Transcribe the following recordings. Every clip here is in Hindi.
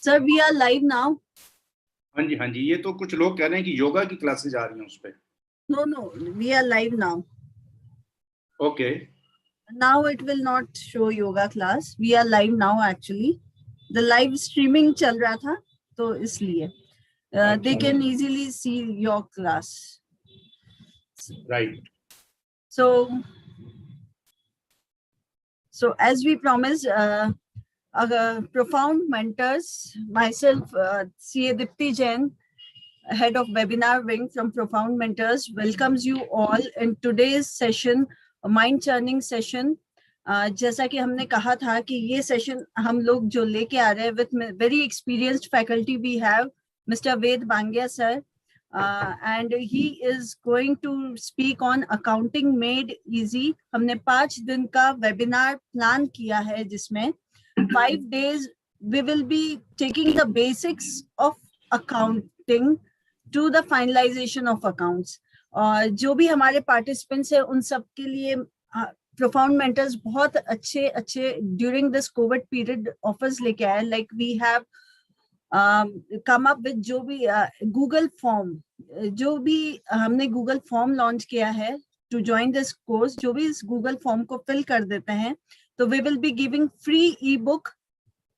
Sir, we are live now. हाँ जी, ये तो कुछ लोग कह रहे हैं कि योगा की क्लासेस आ रही हैं उस पे. No, we are live now. Okay. Now it will not show yoga class. We are live now actually. The live streaming चल रहा था, तो इसलिए. They can easily see your class. Right. So as we promised, Profound Mentors, myself, CA Dipti Jain, Head of Webinar Wing from Profound Mentors, welcomes you all in today's session, a mind churning session. जैसा कि हमने कहा था कि ये सेशन हम लोग जो लेके आ रहे हैं with very experienced faculty we have Mr. Ved Bangia sir, and he is going to speak on accounting made easy. हमने 5 दिन का webinar plan किया है जिसमें 5 days we will be taking the basics of accounting to the finalization of accounts. जो भी हमारे participants हैं उन सब के लिए Profound Mentors बहुत अच्छे during this COVID period offers लेके आए. Like we have come up with जो भी Google form, जो भी हमने Google form launch किया है to join this course, जो भी इस Google form को fill कर देते हैं, तो we will be giving free ebook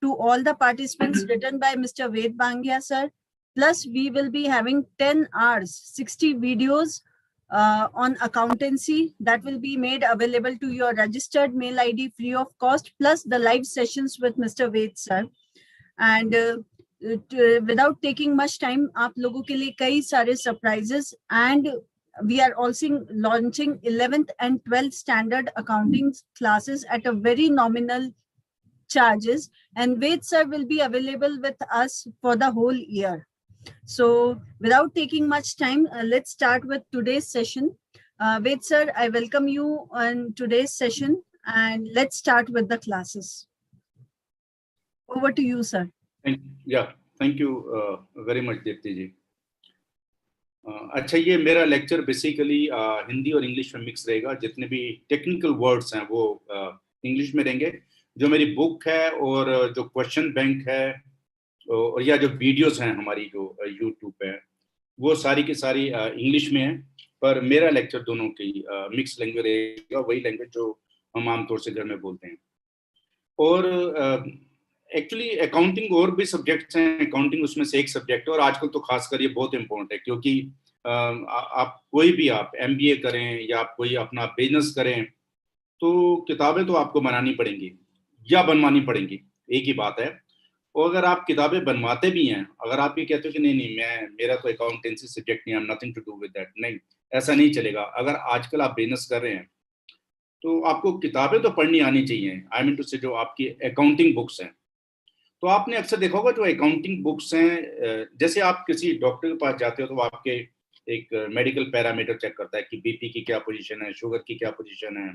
to all the participants written by Mr. Ved Bangia sir. Plus we will be having 10 hours, 60 videos on accountancy that will be made available to your registered mail ID free of cost, plus the live sessions with Mr. Ved sir. And without taking much time, आप लोगों के लिए कई सारे surprises, and we are also launching 11th and 12th standard accounting classes at a very nominal charges, and Ved sir will be available with us for the whole year. So without taking much time, let's start with today's session. Ved sir, I welcome you on today's session, and let's start with the classes. Over to you, sir. Thank you very much, Dipti जी. अच्छा, ये मेरा लेक्चर बेसिकली हिंदी और इंग्लिश में मिक्स रहेगा. जितने भी टेक्निकल वर्ड्स हैं वो इंग्लिश में रहेंगे. जो मेरी बुक है और जो क्वेश्चन बैंक है और या जो वीडियोस हैं हमारी जो यूट्यूब पे, वो सारी की सारी इंग्लिश में है. पर मेरा लेक्चर दोनों की मिक्स लैंग्वेज रहेगा, वही लैंग्वेज जो हम आमतौर से घर में बोलते हैं. और एक्चुअली अकाउंटिंग और भी सब्जेक्ट्स हैं, अकाउंटिंग उसमें से एक सब्जेक्ट है. और आजकल तो खासकर ये बहुत इंपॉर्टेंट है, क्योंकि आप कोई भी आप MBA करें या आप कोई अपना बिजनेस करें, तो किताबें तो आपको बनानी पड़ेंगी या बनवानी पड़ेंगी, एक ही बात है. और अगर आप किताबें बनवाते भी हैं, अगर आप ये कहते हो कि नहीं मेरा तो अकाउंटेंसी सब्जेक्ट नहीं, I am nothing to do with that, नहीं, ऐसा नहीं चलेगा. अगर आजकल आप बिजनेस कर रहे हैं तो आपको किताबें तो पढ़नी आनी चाहिए. आई मीन टू से जो आपकी अकाउंटिंग बुक्स हैं, तो आपने अक्सर देखा होगा जो अकाउंटिंग बुक्स हैं, जैसे आप किसी डॉक्टर के पास जाते हो तो आपके एक मेडिकल पैरामीटर चेक करता है कि बीपी की क्या पोजीशन है, शुगर की क्या पोजीशन है,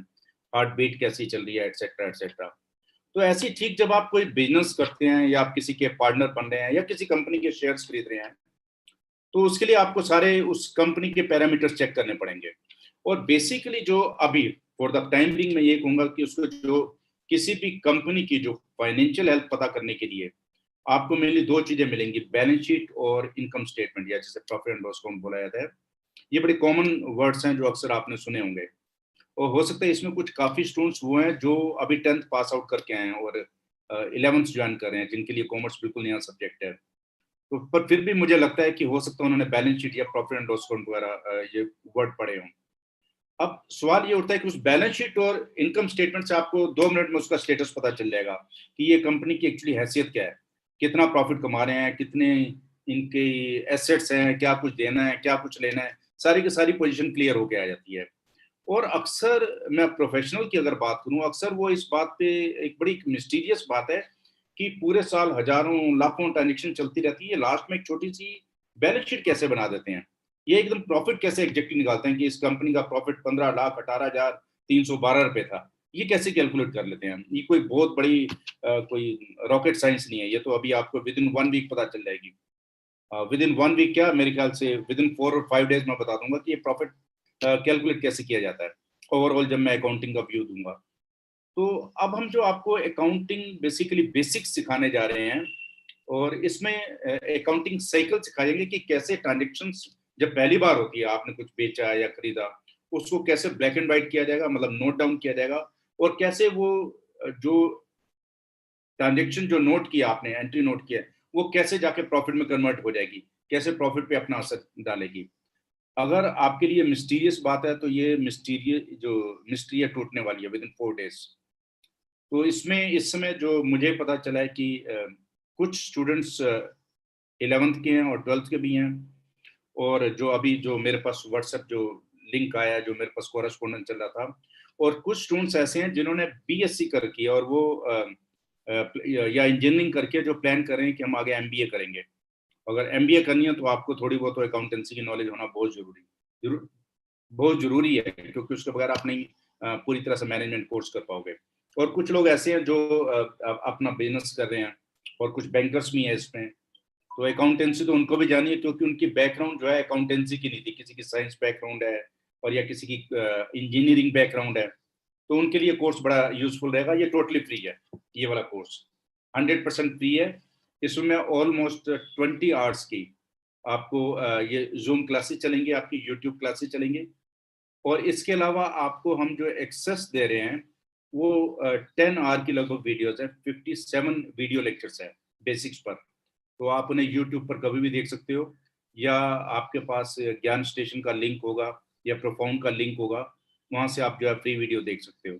हार्ट बीट कैसी चल रही है, एटसेट्रा एटसेट्रा. तो ऐसी ठीक जब आप कोई बिजनेस करते हैं या आप किसी के पार्टनर बन रहे हैं या किसी कंपनी के शेयर्स खरीद रहे हैं, तो उसके लिए आपको सारे उस कंपनी के पैरामीटर्स चेक करने पड़ेंगे. और बेसिकली जो अभी फॉर द टाइम बिंग मैं ये कहूँगा कि उसको जो किसी भी कंपनी की जो फाइनेंशियल हेल्थ पता करने के लिए आपको मेनली 2 चीजें मिलेंगी, बैलेंस शीट और इनकम स्टेटमेंट, या जिसे प्रॉफिट एंड लॉस अकाउंट बोला जाता है. ये बड़े कॉमन वर्ड्स हैं जो अक्सर आपने सुने होंगे. और हो सकता है इसमें कुछ काफी स्टूडेंट्स वो हैं जो अभी 10th पास आउट करके आए हैं और 11th ज्वाइन कर रहे हैं, जिनके लिए कॉमर्स बिल्कुल नया सब्जेक्ट है. तो पर फिर भी मुझे लगता है कि हो सकता है उन्होंने बैलेंस शीट या प्रॉफिट एंड लॉस अकाउंट वगैरह ये वर्ड पढ़े हों. अब सवाल ये उठता है कि उस बैलेंस शीट और इनकम स्टेटमेंट से आपको 2 मिनट में उसका स्टेटस पता चल जाएगा कि ये कंपनी की एक्चुअली हैसियत क्या है, कितना प्रॉफिट कमा रहे हैं, कितने इनके एसेट्स हैं, क्या कुछ देना है, क्या कुछ लेना है, सारी की सारी पोजीशन क्लियर होके आ जाती है. और अक्सर मैं प्रोफेशनल की अगर बात करूं, अक्सर वो इस बात पे एक बड़ी मिस्टीरियस बात है कि पूरे साल हजारों लाखों ट्रांजेक्शन चलती रहती है, लास्ट में एक छोटी सी बैलेंस शीट कैसे बना देते हैं, ये एकदम प्रॉफिट कैसे एग्जैक्टली निकालते हैं कि इस कंपनी का प्रॉफिट 15,18,312 रुपए था, ये कैसे कैलकुलेट कर लेते हैं. ये कोई बहुत बड़ी कोई रॉकेट साइंस नहीं है. ये तो अभी आपको विद इन 1 वीक पता चल जाएगी. विद इन 1 वीक क्या, मेरे ख्याल से विद इन 4 और 5 डेज मैं बता दूंगा कि ये प्रॉफिट कैलकुलेट कैसे किया जाता है ओवरऑल, जब मैं अकाउंटिंग का व्यू दूंगा. तो अब हम जो आपको अकाउंटिंग बेसिकली बेसिक्स सिखाने जा रहे हैं, और इसमें अकाउंटिंग साइकिल सिखाएंगे कि कैसे ट्रांजेक्शन्स जब पहली बार होती है, आपने कुछ बेचा या खरीदा, उसको कैसे ब्लैक एंड व्हाइट किया जाएगा, मतलब नोट डाउन किया जाएगा, और कैसे वो जो ट्रांजेक्शन जो नोट किया आपने, एंट्री नोट किया, वो कैसे जाके प्रॉफिट में कन्वर्ट हो जाएगी, कैसे प्रॉफिट पे अपना असर डालेगी। अगर आपके लिए मिस्टीरियस बात है तो ये मिस्टीरियस जो मिस्ट्री है टूटने वाली है विद इन 4 days। तो इसमें इस समय जो मुझे पता चला है कि कुछ स्टूडेंट्स 11th के हैं और 12th के भी हैं, और जो अभी जो मेरे पास व्हाट्सएप जो लिंक आया, जो मेरे पास कॉरेस्पॉन्डेंस चल रहा था, और कुछ स्टूडेंट्स ऐसे हैं जिन्होंने बीएससी कर किया और वो या इंजीनियरिंग करके जो प्लान कर रहे हैं कि हम आगे एमबीए करेंगे। अगर एमबीए करनी है तो आपको थोड़ी बहुत अकाउंटेंसी की नॉलेज होना बहुत जरूरी है, क्योंकि उसके बगैर आप नहीं पूरी तरह से मैनेजमेंट कोर्स कर पाओगे। और कुछ लोग ऐसे हैं जो अपना बिजनेस कर रहे हैं, और कुछ बैंकर्स भी हैं इसमें, तो अकाउंटेंसी तो उनको भी जानी है, क्योंकि उनकी बैकग्राउंड जो है अकाउंटेंसी की नहीं थी, किसी की साइंस बैकग्राउंड है और या किसी की इंजीनियरिंग बैकग्राउंड है, तो उनके लिए कोर्स बड़ा यूजफुल रहेगा। ये टोटली फ्री है, ये वाला कोर्स 100% फ्री है। इसमें ऑलमोस्ट 20 आवर्स की आपको ये जूम क्लासेस चलेंगे, आपकी यूट्यूब क्लासेस चलेंगे, और इसके अलावा आपको हम जो एक्सेस दे रहे हैं वो 10 आवर की लगभग वीडियोस है, 57 वीडियो लेक्चर्स है बेसिक्स पर। तो आप उन्हें यूट्यूब पर कभी भी देख सकते हो, या आपके पास ज्ञान स्टेशन का लिंक होगा या प्रोफाउंड का लिंक होगा, वहां से आप जो है फ्री वीडियो देख सकते हो।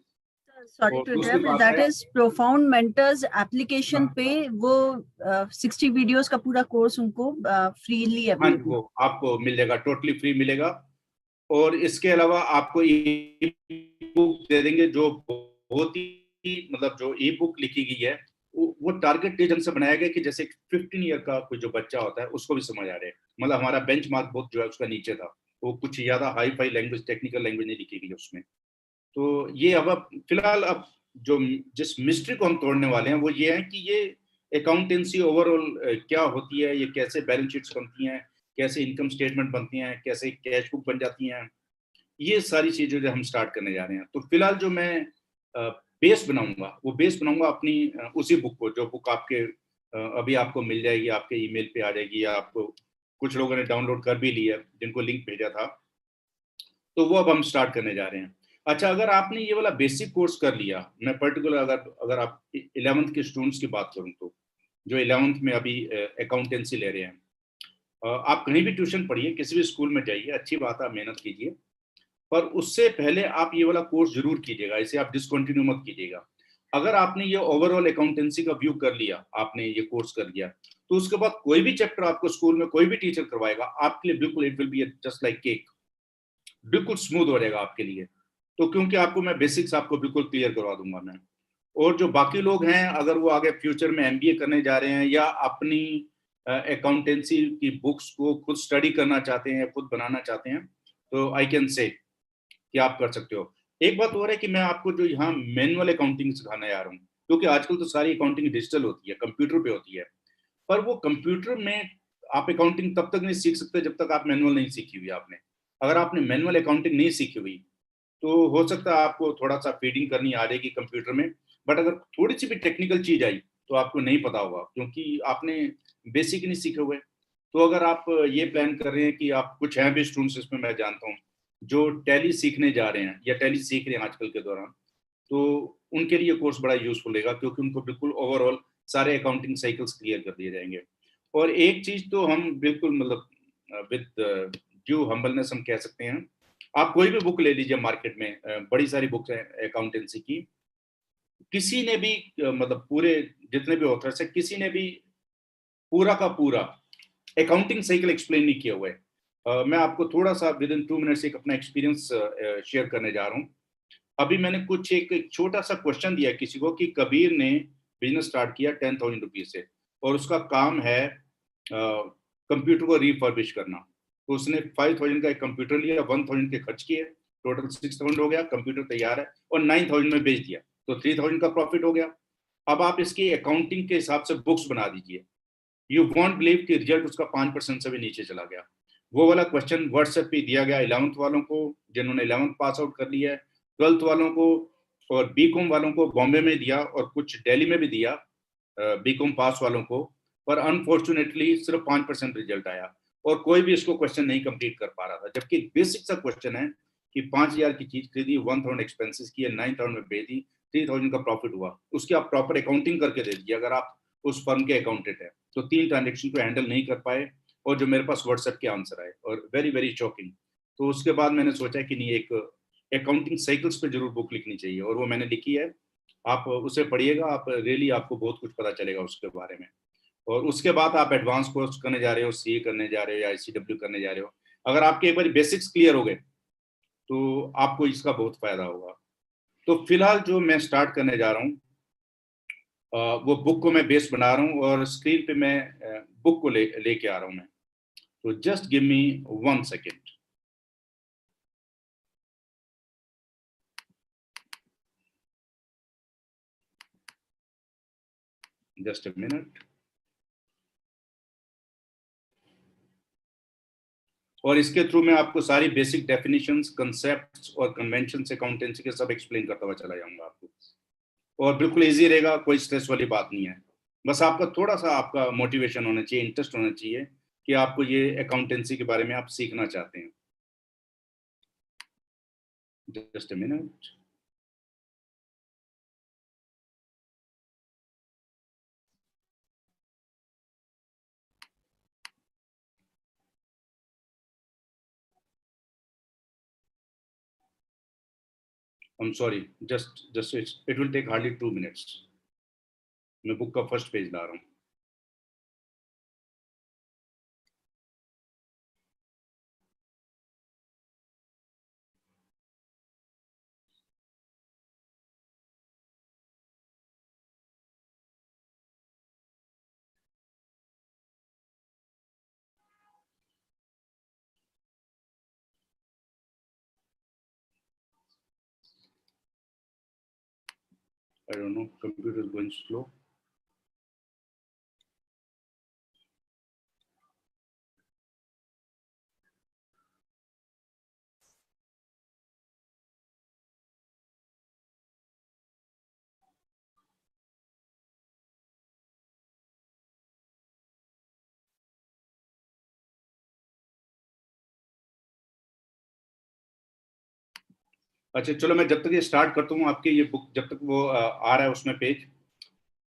सॉरी और टू दूसरी इंटरप्ट, बात दैट है, इज प्रोफाउंड मेंटर्स एप्लीकेशन हाँ, पे वो 60 वीडियोस का पूरा कोर्स उनको फ्रीली हाँ अवेलेबल। वो आपको मिल जाएगा, टोटली फ्री मिलेगा। और इसके अलावा आपको ई बुक दे देंगे, जो बहुत ही मतलब जो ई बुक लिखी गई है वो टारगेट रीजन से बनाया गया कि जैसे 15 ईयर का कोई जो बच्चा होता है उसको भी समझ आ रहे हैं। मतलब हमारा बेंच मार्क बहुत जो है उसका नीचे था, वो कुछ ज्यादा hi fi language, technical language नहीं लिखी गई उसमें। तो ये अब फिलहाल अब जो जिस मिस्ट्री को हम तोड़ने वाले हैं वो ये है कि ये अकाउंटेंसी ओवरऑल क्या होती है, ये कैसे बैलेंस शीट्स बनती हैं, कैसे इनकम स्टेटमेंट बनती हैं, कैसे कैश बुक बन जाती हैं, ये सारी चीजें जो हम स्टार्ट करने जा रहे हैं। तो फिलहाल जो मैं बेस बनाऊंगा वो बेस बनाऊंगा अपनी उसी बुक को, जो बुक आपके अभी आपको मिल जाएगी, आपके ईमेल पे आ जाएगी, या आपको कुछ लोगों ने डाउनलोड कर भी लिया जिनको लिंक भेजा था, तो वो अब हम स्टार्ट करने जा रहे हैं। अच्छा, अगर आपने ये वाला बेसिक कोर्स कर लिया, मैं पर्टिकुलर अगर अगर आप 11th के स्टूडेंट्स की बात करूं, तो जो 11th में अभी अकाउंटेंसी ले रहे हैं, आप कहीं भी ट्यूशन पढ़िए, किसी भी स्कूल में जाइए, अच्छी बात है, मेहनत कीजिए, पर उससे पहले आप ये वाला कोर्स जरूर कीजिएगा, इसे आप डिसकंटिन्यू मत कीजिएगा। अगर आपने ये ओवरऑल अकाउंटेंसी का व्यू कर लिया, आपने ये कोर्स कर लिया, तो उसके बाद कोई भी चैप्टर आपको स्कूल में कोई भी टीचर करवाएगा, आपके लिए बिल्कुल it will be just like cake, बिल्कुल स्मूथ हो जाएगा आपके लिए। तो क्योंकि आपको मैं बेसिक्स आपको बिल्कुल क्लियर करवा दूंगा मैं। और जो बाकी लोग हैं, अगर वो आगे फ्यूचर में एमबीए करने जा रहे हैं या अपनी अकाउंटेंसी की बुक्स को खुद स्टडी करना चाहते हैं, खुद बनाना चाहते हैं, तो आई कैन से कि आप कर सकते हो। एक बात और है कि मैं आपको जो यहाँ मैनुअल अकाउंटिंग सिखाने जा रहा हूँ, क्योंकि आजकल तो सारी अकाउंटिंग डिजिटल होती है, कंप्यूटर पे होती है, पर वो कंप्यूटर में आप अकाउंटिंग तब तक नहीं सीख सकते जब तक आप मैनुअल नहीं सीखी हुई आपने। अगर आपने मैनुअल अकाउंटिंग नहीं सीखी हुई तो हो सकता है आपको थोड़ा सा फीडिंग करनी आ जाएगी कंप्यूटर में, बट अगर थोड़ी सी भी टेक्निकल चीज आई तो आपको नहीं पता होगा, क्योंकि आपने बेसिक नहीं सीखे हुए। तो अगर आप ये प्लान कर रहे हैं कि आप, कुछ हैं भी स्टूडेंट्स इसमें मैं जानता हूँ जो टैली सीखने जा रहे हैं या टैली सीख रहे हैं आजकल के दौरान, तो उनके लिए कोर्स बड़ा यूजफुल रहेगा, क्योंकि उनको बिल्कुल ओवरऑल सारे अकाउंटिंग साइकिल्स क्लियर कर दिए जाएंगे। और एक चीज तो हम बिल्कुल मतलब विद ड्यू हम्बलनेस हम कह सकते हैं, आप कोई भी बुक ले लीजिए मार्केट में, बड़ी सारी बुक्स हैं अकाउंटेंसी की, किसी ने भी मतलब पूरे जितने भी ऑथर्स हैं, किसी ने भी पूरा का पूरा अकाउंटिंग साइकिल एक्सप्लेन नहीं किया हुआ है। मैं आपको थोड़ा सा विद इन 2 मिनट्स एक अपना एक्सपीरियंस शेयर करने जा रहा हूँ। अभी मैंने कुछ एक छोटा सा क्वेश्चन दिया किसी को कि कबीर ने बिजनेस स्टार्ट किया 10,000 रुपीज से, और उसका काम है कंप्यूटर को रिफर्बिश करना। तो उसने 5,000 का एक कंप्यूटर लिया, 1,000 के खर्च किए, टोटल 6,000 हो गया, कंप्यूटर तैयार है, और 9,000 में बेच दिया, तो 3,000 का प्रॉफिट हो गया। अब आप इसकी अकाउंटिंग के हिसाब से बुक्स बना दीजिए, यू वॉन्ट बिलीव कि रिजल्ट उसका 5% से भी नीचे चला गया। वो वाला क्वेश्चन व्हाट्सएप पे दिया गया 11th वालों को, जिन्होंने 11th पास आउट कर लिया है, 12th वालों को, और बीकॉम वालों को बॉम्बे में दिया, और कुछ दिल्ली में भी दिया बीकॉम पास वालों को। पर अनफॉर्चुनेटली सिर्फ 5% रिजल्ट आया और कोई भी इसको क्वेश्चन नहीं कंप्लीट कर पा रहा था, जबकि बेसिक सा क्वेश्चन है कि 5,000 की चीज खरीदी, 1,000 एक्सपेंसेस किए, 9,000 में बेच दी, 3,000 का प्रॉफिट हुआ, उसकी आप प्रॉपर अकाउंटिंग करके दे दीजिए अगर आप उस फर्म के अकाउंटेंट है। तो 3 ट्रांजेक्शन को हैंडल नहीं कर पाए और जो मेरे पास व्हाट्सएप के आंसर आए और वेरी वेरी शॉकिंग। तो उसके बाद मैंने सोचा कि नहीं, एक अकाउंटिंग साइकिल्स पे जरूर बुक लिखनी चाहिए और वो मैंने लिखी है। आप उसे पढ़िएगा, आप रियली आपको बहुत कुछ पता चलेगा उसके बारे में। और उसके बाद आप एडवांस कोर्स करने जा रहे हो, सीए करने जा रहे हो या आईसीडब्ल्यू करने जा रहे हो, अगर आपके एक बार बेसिक्स क्लियर हो गए तो आपको इसका बहुत फायदा होगा। तो फिलहाल जो मैं स्टार्ट करने जा रहा हूँ वो बुक को मैं बेस बना रहा हूँ और स्क्रीन पे मैं बुक को लेके आ रहा हूँ मैं। तो just give me 1 second. Just a minute. और इसके थ्रू मैं आपको सारी बेसिक डेफिनेशंस, कंसेप्ट्स और कन्वेंशंस अकाउंटेंसी के सब एक्सप्लेन करता हुआ चला जाऊंगा आपको। और बिल्कुल इजी रहेगा, कोई स्ट्रेस वाली बात नहीं है। बस आपका थोड़ा सा आपका मोटिवेशन होना चाहिए, इंटरेस्ट होना चाहिए कि आपको ये अकाउंटेंसी के बारे में आप सीखना चाहते हैं। Just a minute. I'm sorry, just it will take hardly 2 minutes. मैं बुक का फर्स्ट पेज ला रहा हूँ। I don't know, computer is going slow. अच्छा चलो, मैं जब तक ये स्टार्ट करता हूँ आपके ये बुक जब तक वो आ रहा है उसमें पेज,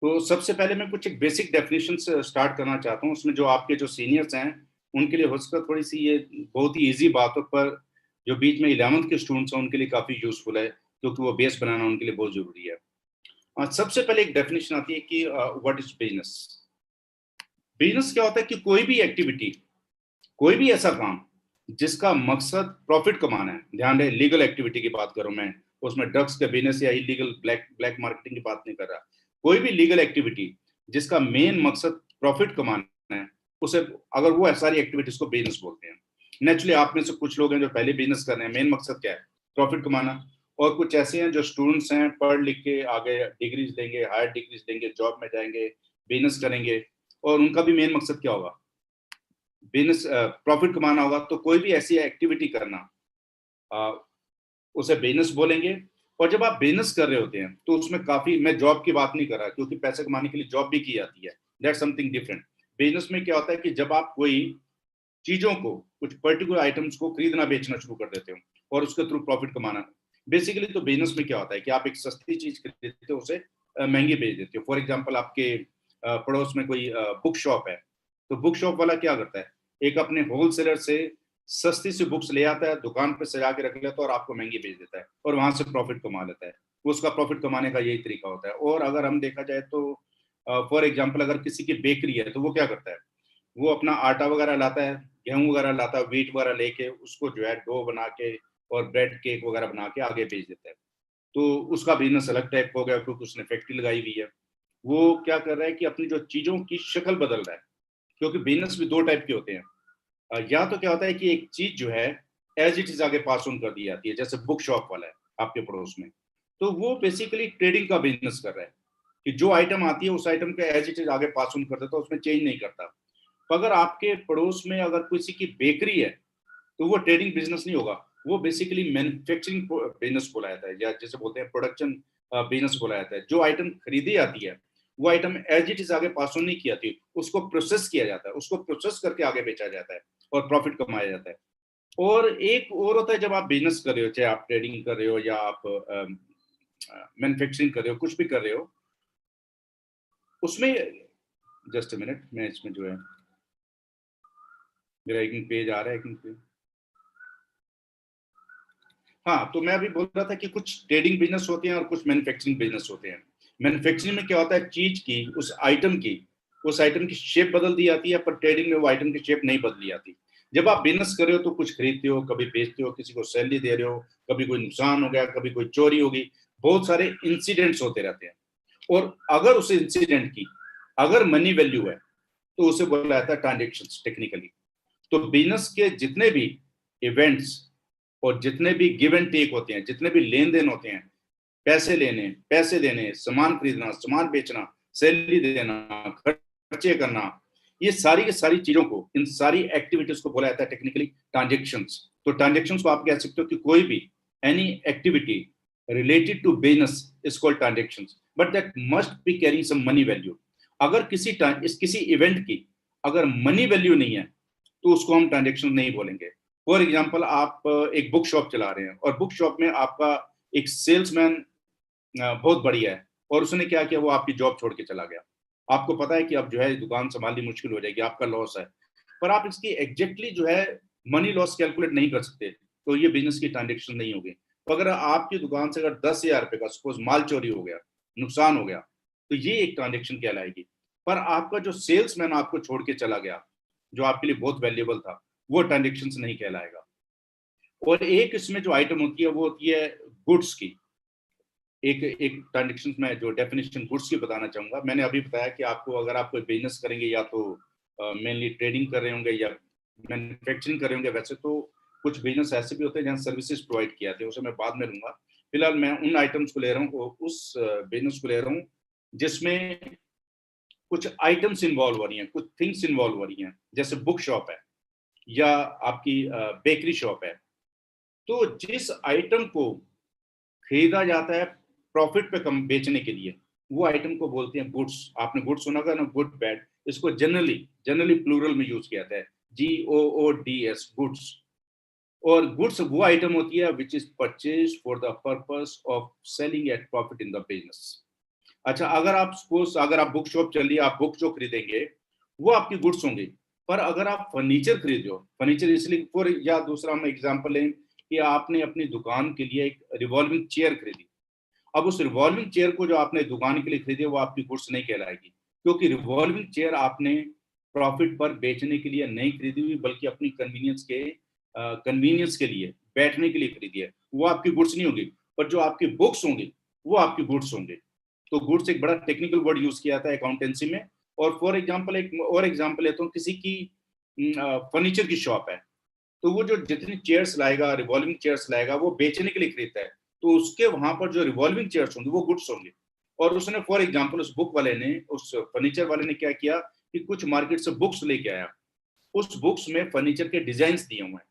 तो सबसे पहले मैं कुछ एक बेसिक डेफिनेशन से स्टार्ट करना चाहता हूँ। उसमें जो आपके जो सीनियर्स हैं उनके लिए हो सकता है थोड़ी सी ये बहुत ही ईजी बात हो, पर जो बीच में 11th के स्टूडेंट्स हैं उनके लिए काफ़ी यूजफुल है, क्योंकि वो बेस बनाना उनके लिए बहुत ज़रूरी है। सबसे पहले एक डेफिनेशन आती है कि व्हाट इज बिजनेस। बिजनेस क्या होता है कि कोई भी एक्टिविटी, कोई भी ऐसा काम जिसका मकसद प्रॉफिट कमाना है। ध्यान रहे, लीगल एक्टिविटी की बात करूं मैं, उसमें ड्रग्स के बिजनेस या इलीगल ब्लैक ब्लैक मार्केटिंग की बात नहीं कर रहा। कोई भी लीगल एक्टिविटी जिसका मेन मकसद प्रॉफिट कमाना है, उसे अगर वो सारी एक्टिविटीज को बिजनेस बोलते हैं। नेचुरली आप में से कुछ लोग हैं जो पहले बिजनेस कर रहे हैं, मेन मकसद क्या है? प्रॉफिट कमाना। और कुछ ऐसे हैं जो स्टूडेंट्स हैं, पढ़ लिख के आगे डिग्रीज लेंगे, हायर डिग्रीज लेंगे, जॉब में जाएंगे, बिजनेस करेंगे, और उनका भी मेन मकसद क्या होगा? बिजनेस प्रॉफिट कमाना होगा। तो कोई भी ऐसी एक्टिविटी करना उसे बिजनेस बोलेंगे। और जब आप बिजनेस कर रहे होते हैं तो उसमें काफी, मैं जॉब की बात नहीं कर रहा क्योंकि पैसे कमाने के लिए जॉब भी की जाती है, दैट्स समथिंग डिफरेंट। बिजनेस में क्या होता है कि जब आप कोई चीजों को, कुछ पर्टिकुलर आइटम्स को खरीदना बेचना शुरू कर देते हो और उसके थ्रू प्रॉफिट कमाना। बेसिकली तो बिजनेस में क्या होता है कि आप एक सस्ती चीज खरीदते हो, उसे महंगी बेच देते हो। फॉर एग्जाम्पल, आपके पड़ोस में कोई बुक शॉप है, तो बुक शॉप वाला क्या करता है, एक अपने होलसेलर से सस्ती सी बुक्स ले आता है, दुकान पे सजा के रख लेता है और आपको महंगी बेच देता है और वहां से प्रॉफिट कमा लेता है। उसका प्रॉफिट कमाने का यही तरीका होता है। और अगर हम देखा जाए तो फॉर एग्जाम्पल, अगर किसी की बेकरी है तो वो क्या करता है, वो अपना आटा वगैरह लाता है, गेहूं वगैरह लाता है, व्हीट वगैरह लेके उसको जो है डो बना के और ब्रेड केक वगैरह बना के आगे बेच देता है। तो उसका बिजनेस अलग टाइप हो गया क्योंकि उसने फैक्ट्री लगाई हुई है। वो क्या कर रहा है कि अपनी जो चीजों की शक्ल बदल रहा है, क्योंकि बिजनेस भी दो टाइप के होते हैं। या तो क्या होता है कि एक चीज जो है एज इट इज आगे पास ऑन कर दी जाती है, जैसे बुक शॉप वाला है आपके पड़ोस में, तो वो बेसिकली ट्रेडिंग का बिजनेस कर रहा है कि जो आइटम आती है उस आइटम का एज इट इज आगे पास ऑन कर देता है, उसमें चेंज नहीं करता। तो अगर आपके पड़ोस में अगर किसी की बेकरी है तो वो ट्रेडिंग बिजनेस नहीं होगा, वो बेसिकली मैन्युफैक्चरिंग बिजनेस बोला जाता है, या जैसे बोलते हैं प्रोडक्शन बिजनेस बोला जाता है। जो आइटम खरीदी जाती है वो आइटम एज इट इज आगे पास ऑन नहीं किया थी, उसको प्रोसेस किया जाता है, उसको प्रोसेस करके आगे बेचा जाता है और प्रॉफिट कमाया जाता है। और एक और होता है जब आप बिजनेस कर रहे हो, चाहे आप ट्रेडिंग कर रहे हो या आप मैन्युफैक्चरिंग कर रहे हो, कुछ भी कर रहे हो, उसमें जस्ट अ मिनट, मैं इसमें जो है मेरा एक पेज आ रहा है, एक पेज। हाँ, तो मैं अभी बोल रहा था कि कुछ ट्रेडिंग बिजनेस होते हैं और कुछ मैन्युफैक्चरिंग बिजनेस होते हैं। मैन्युफैक्चरिंग में क्या होता है, चीज की, उस आइटम की शेप बदल दी जाती है, पर ट्रेडिंग में वो आइटम की शेप नहीं बदली जाती। जब आप बिजनेस कर रहे हो तो कुछ खरीदते हो, कभी बेचते हो, किसी को सैलरी दे रहे हो, कभी कोई नुकसान हो गया, कभी कोई चोरी होगी, बहुत सारे इंसिडेंट्स होते रहते हैं। और अगर उस इंसिडेंट की अगर मनी वैल्यू है तो उसे बोला जाता है ट्रांजेक्शंस टेक्निकली। तो बिजनेस के जितने भी इवेंट्स और जितने भी गिव एंड टेक होते हैं, जितने भी लेन देन होते हैं, पैसे लेने, पैसे देने, सामान खरीदना, सामान बेचना, सैलरी देना, खर्चे करना, ये सारी की सारी चीजों को, इन सारी एक्टिविटीज को बोला जाता है टेक्निकली ट्रांजेक्शंस। तो ट्रांजेक्शंस को आप कह सकते हो कि कोई भी any activity related to business is called transactions, but that must be carrying some money value. अगर किसी इवेंट की अगर मनी वैल्यू नहीं है तो उसको हम ट्रांजेक्शन नहीं बोलेंगे। फॉर एग्जाम्पल, आप एक बुक शॉप चला रहे हैं और बुक शॉप में आपका एक सेल्समैन बहुत बढ़िया है और उसने क्या किया, वो आपकी जॉब छोड़ के चला गया। आपको पता है कि अब जो है दुकान संभालनी मुश्किल हो जाएगी, आपका लॉस है, पर आप इसकी एग्जैक्टली जो है मनी लॉस कैलकुलेट नहीं कर सकते, तो ये बिजनेस की ट्रांजेक्शन नहीं होगी। तो अगर आपकी दुकान से अगर 10,000 रुपए का सपोज माल चोरी हो गया, नुकसान हो गया, तो ये एक ट्रांजेक्शन कहलाएगी। पर आपका जो सेल्समैन आपको छोड़ के चला गया, जो आपके लिए बहुत वैल्यूएबल था, वो ट्रांजेक्शन नहीं कहलाएगा। और एक इसमें जो आइटम होती है वो होती है गुड्स की। एक एक ट्रांजेक्शन में जो डेफिनेशन गुड्स की बताना चाहूंगा। मैंने अभी बताया कि आपको अगर आप कोई बिजनेस करेंगे या तो मेनली ट्रेडिंग कर रहे होंगे या मैन्युफैक्चरिंग कर रहे होंगे, वैसे तो कुछ बिजनेस ऐसे भी होते हैं जहाँ सर्विसेज प्रोवाइड किया जाते हैं, उसे मैं बाद में लूंगा। फिलहाल मैं उन आइटम्स को ले रहा हूँ, उस बिजनेस को ले रहा हूँ जिसमें कुछ आइटम्स इन्वॉल्व हो रही हैं, कुछ थिंग्स इन्वॉल्व हो रही हैं, जैसे बुक शॉप है या आपकी बेकरी शॉप है। तो जिस आइटम को खरीदा जाता है प्रॉफिट पे कम बेचने के लिए, वो आइटम को बोलते हैं गुड्स। आपने गुड्स सुना होगा ना, गुड बैड, इसको जनरली प्लूरल में यूज किया जाता है, GOODS, गुड्स। और गुड्स वो आइटम होती है which is purchase for the purpose of selling eight profit in the business. अच्छा, अगर आप सपोज अगर आप बुक शॉप चल रही है, आप बुक जो खरीदेंगे वो आपकी गुड्स होंगी। पर अगर आप फर्नीचर खरीद रहे हो, फर्नीचर इसलिए फॉर, या दूसरा हम एग्जांपल लें कि आपने अपनी दुकान के लिए एक रिवॉल्विंग चेयर खरीदी। अब उस रिवॉल्विंग चेयर को जो आपने दुकान के लिए खरीदी वो आपकी गुड्स नहीं कहलाएगी, क्योंकि रिवॉल्विंग चेयर आपने प्रॉफिट पर बेचने के लिए नहीं खरीदी हुई, बल्कि अपनी कन्वीनियंस के लिए, बैठने के लिए खरीदी है। वो आपकी गुड्स नहीं होगी। पर जो आपकी बुक्स होंगी वो आपकी गुड्स होंगे। तो गुड्स एक बड़ा टेक्निकल वर्ड यूज किया जाता है अकाउंटेंसी में। और फॉर एग्जांपल एक और एग्जांपल लेता हूँ, किसी की फर्नीचर की शॉप है, तो वो जो जितनी चेयर्स लाएगा, रिवॉल्विंग चेयर्स लाएगा, वो बेचने के लिए खरीदता है, तो उसके वहां पर जो रिवॉल्विंग चेयर्स होंगे वो गुड्स होंगे। और उसने फॉर एग्जांपल उस बुक वाले ने, उस फर्नीचर वाले ने क्या किया कि कुछ मार्केट से बुक्स लेके आया, उस बुक्स में फर्नीचर के डिजाइन दिए हुए हैं।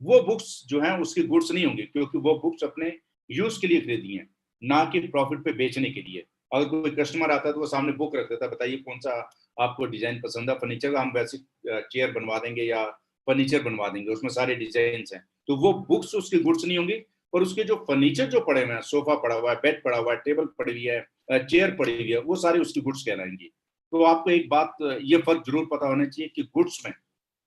वो बुक्स जो है उसकी गुड्स नहीं होंगी, क्योंकि वो बुक्स अपने यूज के लिए खरीदी हैं, ना कि प्रॉफिट पे बेचने के लिए। अगर कोई कस्टमर आता है तो वो सामने बुक रख देता है, बताइए कौन सा आपको डिजाइन पसंद है फर्नीचर का, हम वैसे चेयर बनवा देंगे या फर्नीचर बनवा देंगे, उसमें सारे डिजाइन हैं। तो वो बुक्स उसकी गुड्स नहीं होंगी। और उसके जो फर्नीचर जो पड़े हुए हैं, सोफा पड़ा हुआ है, बेड पड़ा हुआ है, टेबल पड़ी हुई है, चेयर पड़ी हुई है, वो सारी उसकी गुड्स कहलाएंगी। तो आपको एक बात ये फर्क जरूर पता होना चाहिए कि गुड्स में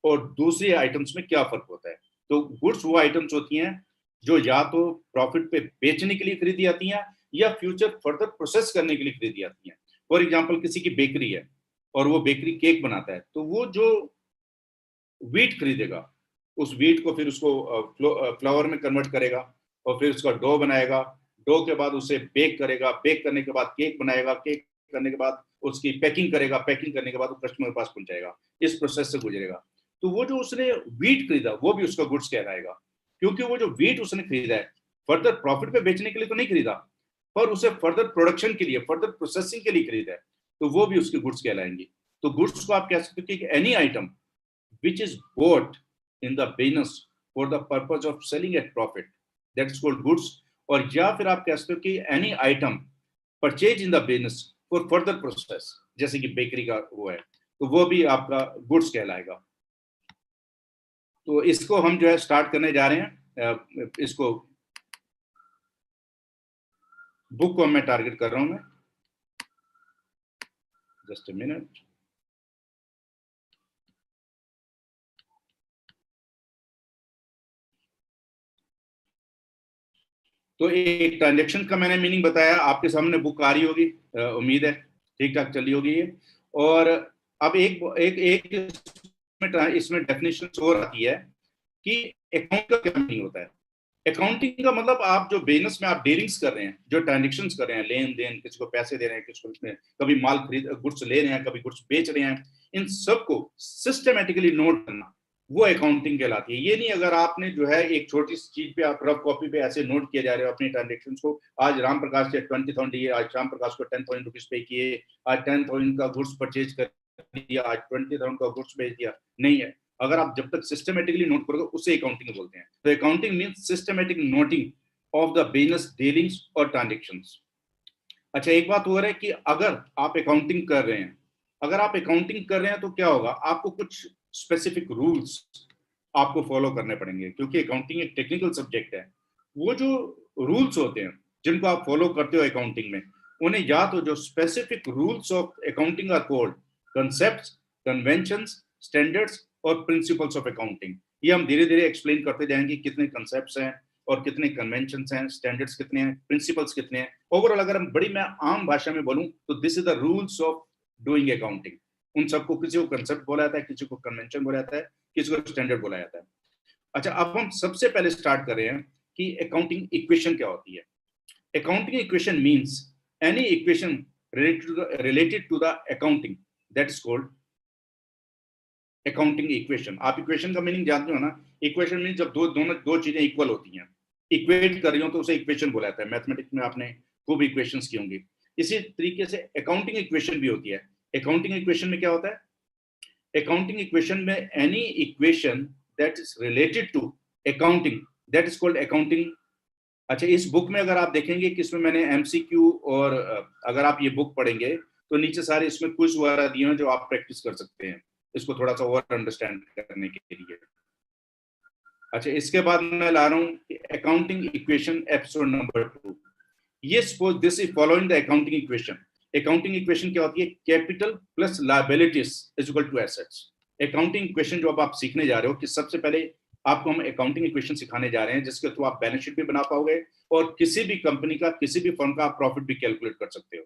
और दूसरी आइटम्स में क्या फर्क होता है। तो गुड्स वो आइटम्स होती हैं जो या तो प्रॉफिट पे बेचने के लिए खरीदी जाती हैं या फ्यूचर फर्दर प्रोसेस करने के लिए खरीदी जाती हैं। फॉर एग्जांपल, किसी की बेकरी है और वो बेकरी केक बनाता है, तो वो जो व्हीट खरीदेगा, उस व्हीट को फिर उसको फ्लावर में कन्वर्ट करेगा और फिर उसका डो बनाएगा। डो के बाद उसे बेक करेगा, बेक करने के बाद केक बनाएगा, केक करने के बाद उसकी पैकिंग करेगा, पैकिंग करने के बाद वो कस्टमर के पास पहुंचाएगा, इस प्रोसेस से गुजरेगा। तो वो जो उसने व्हीट खरीदा वो भी उसका गुड्स कहलाएगा, क्योंकि वो जो व्हीट उसने खरीदा है फर्दर प्रॉफिट पे बेचने के लिए तो नहीं खरीदा, पर उसे फर्दर प्रोडक्शन के लिए, फर्दर प्रोसेसिंग के लिए खरीदा है, तो वो भी उसके गुड्स कहलाएंगे। तो गुड्स को आप कह सकते हो कि any item which is bought in the business for the purpose of selling at profit, that's called goods। और या फिर आप कह सकते हो कि any item purchased in the business for further process, जैसे कि बेकरी का वो है, तो वो भी आपका गुड्स कहलाएगा। तो इसको हम जो है स्टार्ट करने जा रहे हैं। इसको बुक को मैं टारगेट कर रहा हूं मैं, जस्ट अ मिनट। तो एक ट्रांजेक्शन का मैंने मीनिंग बताया, आपके सामने बुक आ रही होगी, उम्मीद है ठीक ठाक चली होगी ये। और अब एक एक एक इसमें डेफिनेशन और आती है कि अकाउंट का क्या मीनिंग होता है। अकाउंटिंग का मतलब आप जो बिजनेस में आप डीलिंग्स कर रहे हैं, जो ट्रांजेक्शन कर रहे हैं, लेन देन, किसी को पैसे दे रहे हैं, किसी को कभी माल खरीद गुड्स ले रहे हैं, कभी गुड्स बेच रहे हैं, इन सबको सिस्टमेटिकली नोट करना, वो अकाउंटिंग कहलाती है। ये नहीं अगर आपने जो है एक छोटी सी चीज पे आप रफ कॉपी पे ऐसे नोट किए जा रहे हो अपने ट्रांजेक्शन को, आज राम प्रकाश ने 20,000 दिए, आज राम प्रकाश को 10,000 रुपीज पे किए, आज 10,000 का गुड्स परचेज कर दिया, आज 20,000 का गुड्स बेच दिया, नहीं है। अगर आप जब तक सिस्टमेटिकली नोट करोगे उसे अकाउंटिंग बोलते हैं। तो accounting means systematic noting of the business dealings और ट्रांजेक्शंस। अच्छा, एक बात हो रहा है कि अगर आप अकाउंटिंग कर रहे हैं, तो क्या होगा, आपको कुछ स्पेसिफिक रूल्स आपको फॉलो करने पड़ेंगे, क्योंकि अकाउंटिंग एक टेक्निकल सब्जेक्ट है। वो जो रूल्स होते हैं जिनको आप फॉलो करते हो अकाउंटिंग में, उन्हें या तो जो specific rules of accounting are called concepts, conventions, standards और प्रिंसिपल्स ऑफ अकाउंटिंग। ये हम धीरे धीरे एक्सप्लेन करते जाएंगे, कितने कंसेप्ट्स हैं और कितने कन्वेंशंस हैं, स्टैंडर्ड्स कितने हैं, प्रिंसिपल्स कितने हैं। ओवरऑल अगर हम बड़ी मैं आम भाषा में बोलूं तो this is the rules of doing accounting. उन सबको किसी को कंसेप्ट बोला जाता है, किसी को कन्वेंशन बोला जाता है, किसी को स्टैंडर्ड बोला जाता है। अच्छा, अब हम सबसे पहले स्टार्ट कर रहे हैं कि अकाउंटिंग इक्वेशन क्या होती है। Accounting equation means any equation related to the accounting that is called accounting equation. आप इक्वेशन का मीनिंग जानते हो ना, इक्वेशन मीन जब दो चीजें इक्वल होती हैं, इक्वेट कर रही हो तो उसे इक्वेशन बोला जाता है। मैथमेटिक्स में आपने खूब इक्वेशंस की होंगी। इसी तरीके से अकाउंटिंग इक्वेशन भी होती है। अकाउंटिंग इक्वेशन में क्या होता है, अकाउंटिंग इक्वेशन में any equation that is related to accounting that is called accounting. अच्छा, इस बुक में अगर आप देखेंगे कि इसमें मैंने एमसीक्यू और अगर आप ये बुक पढ़ेंगे तो नीचे सारे इसमें क्विज वगैरह दिए हैं जो आप प्रैक्टिस कर सकते हैं इसको थोड़ा सा और अंडरस्टैंड करने के लिए। अच्छा, इसके बाद मैं ला रहा हूँ अकाउंटिंग इक्वेशन एपिसोड नंबर 2। ये suppose this is following the accounting equation. Accounting equation क्या होती है, capital plus liabilities is equal to assets. Accounting equation जो अब आप सीखने जा रहे हो कि सबसे पहले आपको हम अकाउंटिंग इक्वेशन सिखाने जा रहे हैं जिसके थ्रू आप बैलेंस शीट भी बना पाओगे और किसी भी कंपनी का, किसी भी फर्म का प्रॉफिट भी कैलकुलेट कर सकते हो।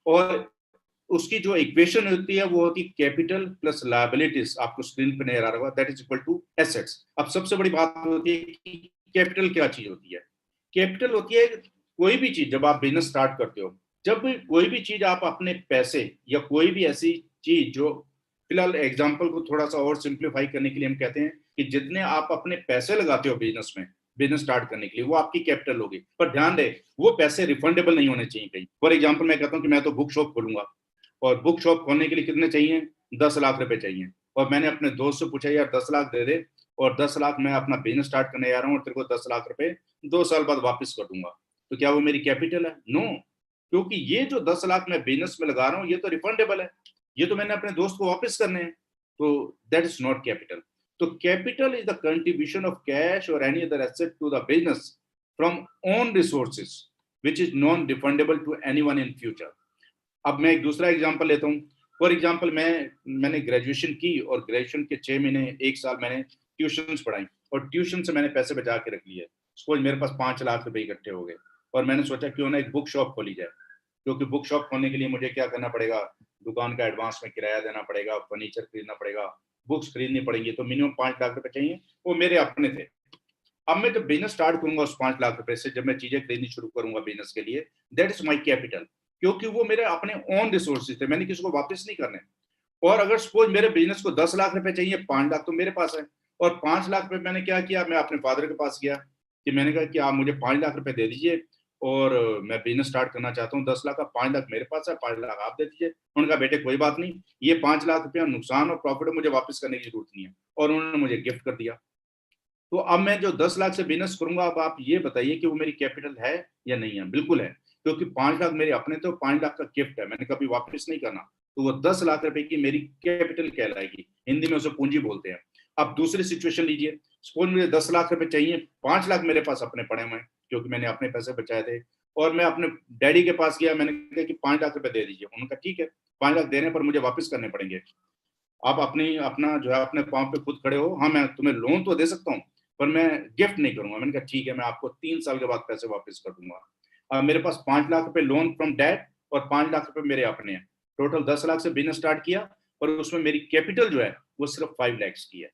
और उसकी जो इक्वेशन होती है वो होती है कैपिटल प्लस लायबिलिटीज, आपको स्क्रीन पे नजर आ रहा होगा, that is equal to assets. अब सबसे बड़ी बात होती है कि कैपिटल क्या चीज होती है। कैपिटल होती है कोई भी चीज, जब आप बिजनेस स्टार्ट करते हो, जब कोई भी चीज आप अपने पैसे या कोई भी ऐसी चीज जो, फिलहाल एग्जाम्पल को थोड़ा सा और सिंप्लीफाई करने के लिए हम कहते हैं कि जितने आप अपने पैसे लगाते हो बिजनेस में, बिजनेस स्टार्ट करने के लिए, वो आपकी कैपिटल होगी। पर ध्यान दे, वो पैसे रिफंडेबल नहीं होने चाहिए कहीं। फॉर एग्जाम्पल मैं कहता हूँ कि मैं तो बुक शॉप खोलूंगा और बुक शॉप खोलने के लिए कितने चाहिए, 10 लाख रुपए चाहिए, और मैंने अपने दोस्त से पूछा यार 10 लाख दे दे और 10 लाख मैं अपना बिजनेस स्टार्ट करने जा रहा हूँ और तेरे को 10 लाख रुपए 2 साल बाद वापस कर दूंगा, तो क्या वो मेरी कैपिटल है? नो, क्योंकि ये जो 10 लाख मैं बिजनेस में लगा रहा हूँ ये तो रिफंडेबल है, ये तो मैंने अपने दोस्त को वापस करने हैं, तो दैट इज नॉट कैपिटल। तो capital is the contribution of cash और any other asset to the business from own resources which is non refundable to anyone in future. अब मैं एक दूसरा एग्जांपल लेता हूँ। फॉर एग्जांपल मैंने ग्रेजुएशन की और ग्रेजुएशन के 6 महीने 1 साल मैंने ट्यूशंस पढ़ाई और ट्यूशन से मैंने पैसे बचा के रख लिए। सपोज मेरे पास 5 लाख रुपए इकट्ठे हो गए और मैंने सोचा क्यों ना एक बुक शॉप खोली जाए, क्योंकि बुक शॉप खोलने के लिए मुझे क्या करना पड़ेगा, दुकान का एडवांस में किराया देना पड़ेगा, फर्नीचर खरीदना पड़ेगा, बुक्स खरीदनी पड़ेंगी, तो मिनिमम 5 लाख रुपए चाहिए, वो मेरे अपने थे। अब मैं जब बिजनेस स्टार्ट करूंगा उस 5 लाख रुपए से, जब मैं चीजें खरीदनी शुरू करूंगा बिजनेस के लिए, दैट इज माई कैपिटल, क्योंकि वो मेरे अपने ओन रिसोर्सेज थे, मैंने किसी को वापस नहीं करने। और अगर सपोज मेरे बिजनेस को 10 लाख रुपए चाहिए, 5 लाख तो मेरे पास है, और 5 लाख रुपए मैंने क्या किया, मैं अपने फादर के पास गया कि मैंने कहा कि आप मुझे 5 लाख रुपए दे दीजिए और मैं बिजनेस स्टार्ट करना चाहता हूँ, 10 लाख का 5 लाख मेरे पास है, 5 लाख आप दे दीजिए। उन्होंने कहा बेटे कोई बात नहीं, ये 5 लाख रुपया नुकसान और प्रॉफिट मुझे वापस करने की जरूरत नहीं है, और उन्होंने मुझे गिफ्ट कर दिया। तो अब मैं जो 10 लाख से बिजनेस करूंगा, अब आप ये बताइए कि वो मेरी कैपिटल है या नहीं है? बिल्कुल है, क्योंकि 5 लाख मेरे अपने थे, 5 लाख का गिफ्ट है, मैंने कभी वापस नहीं करना, तो वो 10 लाख रुपए की मेरी कैपिटल कहलाएगी, हिंदी में उसे पूंजी बोलते हैं। अब दूसरी सिचुएशन लीजिए, सपोज मुझे 10 लाख रुपए चाहिए, 5 लाख मेरे पास अपने पड़े हुए हैं क्योंकि मैंने अपने पैसे बचाए थे, और मैं अपने डैडी के पास गया, मैंने कहा कि 5 लाख रुपए दे दीजिए, उन्होंने कहा ठीक है, 5 लाख देने पर मुझे वापस करने पड़ेंगे। आप अपना जो है अपने पाँव पे खुद खड़े हो, हाँ मैं तुम्हें लोन तो दे सकता हूँ पर मैं गिफ्ट नहीं करूंगा। मैंने कहा ठीक है, मैं आपको 3 साल के बाद पैसे वापस कर दूंगा। मेरे पास 5 लाख रुपए लोन फ्रॉम डैड और 5 लाख रुपए मेरे अपने हैं, टोटल 10 लाख से बिजनेस स्टार्ट किया, पर उसमें मेरी कैपिटल जो है वो सिर्फ 5 लाख की है,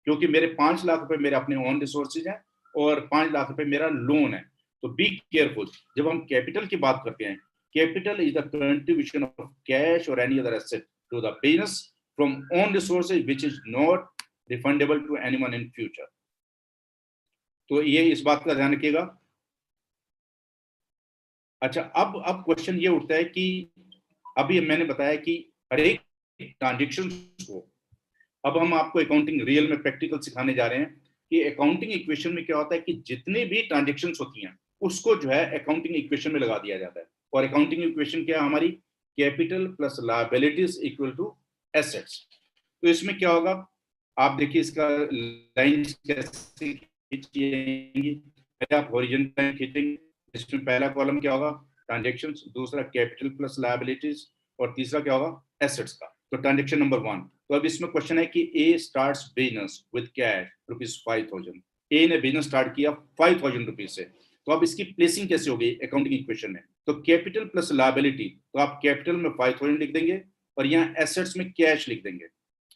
क्योंकि मेरे 5 लाख रुपए मेरे अपने ओन रिसोर्सेज हैं और 5 लाख रुपए मेरा लोन है। तो बी केयरफुल, जब हम कैपिटल की बात करते हैं, capital is the contribution of cash और any other asset to the business from own resources which is not refundable to anyone in future। तो ये इस बात का ध्यान रखिएगा। अच्छा, अब क्वेश्चन ये उठता है कि अभी मैंने बताया कि हर एक ट्रांजेक्शन को, अब हम आपको अकाउंटिंग रियल में प्रैक्टिकल सिखाने जा रहे हैं कि अकाउंटिंग इक्वेशन में क्या होता है कि जितनी भी ट्रांजेक्शन होती हैं उसको जो है अकाउंटिंग इक्वेशन में लगा दिया जाता है। और अकाउंटिंग इक्वेशन क्या है हमारी, capital plus liabilities equal to assets. तो इसमें क्या होगा, आप देखिए इसका लाइन कैसे खींचेंगी, आप हॉरिजॉन्टल लाइन खींचेंगे, इसमें पहला कॉलम क्या होगा, ट्रांजैक्शंस, दूसरा कैपिटल प्लस लायबिलिटीज और तीसरा क्या होगा, एसेट्स का। तो ट्रांजैक्शन नंबर 1, तो अब इसमें क्वेश्चन है कि ए स्टार्ट्स बिजनेस विद कैश ₹5,000। ए ने बिजनेस स्टार्ट किया ₹5,000 से, तो अब इसकी प्लेसिंग कैसे होगी अकाउंटिंग इक्वेशन में, तो कैपिटल प्लस लायबिलिटी, तो आप कैपिटल में 5,000 लिख देंगे और यहाँ एसेट्स में कैश लिख देंगे।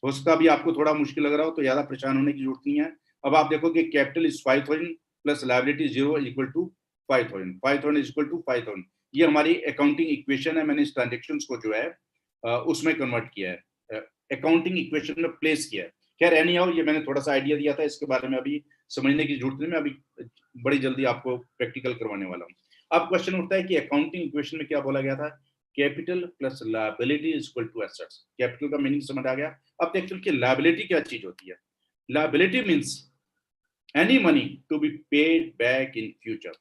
हो सकता है अभी आपको थोड़ा मुश्किल लग रहा हो, तो ज्यादा परेशान होने की जरूरत नहीं है। अब आप देखोगे capital is 5,000 plus liability 0 equal to 5,000, 5,000 is equal to 5,000। ये हमारी अकाउंटिंग इक्वेशन है, मैंने इस ट्रांजेक्शन को जो है उसमें कन्वर्ट किया है, अकाउंटिंग इक्वेशन में प्लेस किया है। खैर एनी हाउ, ये मैंने थोड़ा सा आइडिया दिया था, इसके बारे में अभी समझने की जरूरत नहीं, मैं अभी बड़ी जल्दी आपको प्रैक्टिकल करवाने वाला हूँ। अब क्वेश्चन उठता है कि अकाउंटिंग इक्वेशन में क्या बोला गया था, capital plus liability is equal to assets. Capital का मीनिंग समझ आ गया। अब देखिए कि लायबिलिटी क्या चीज होती है। Liability means any money to be paid back in future.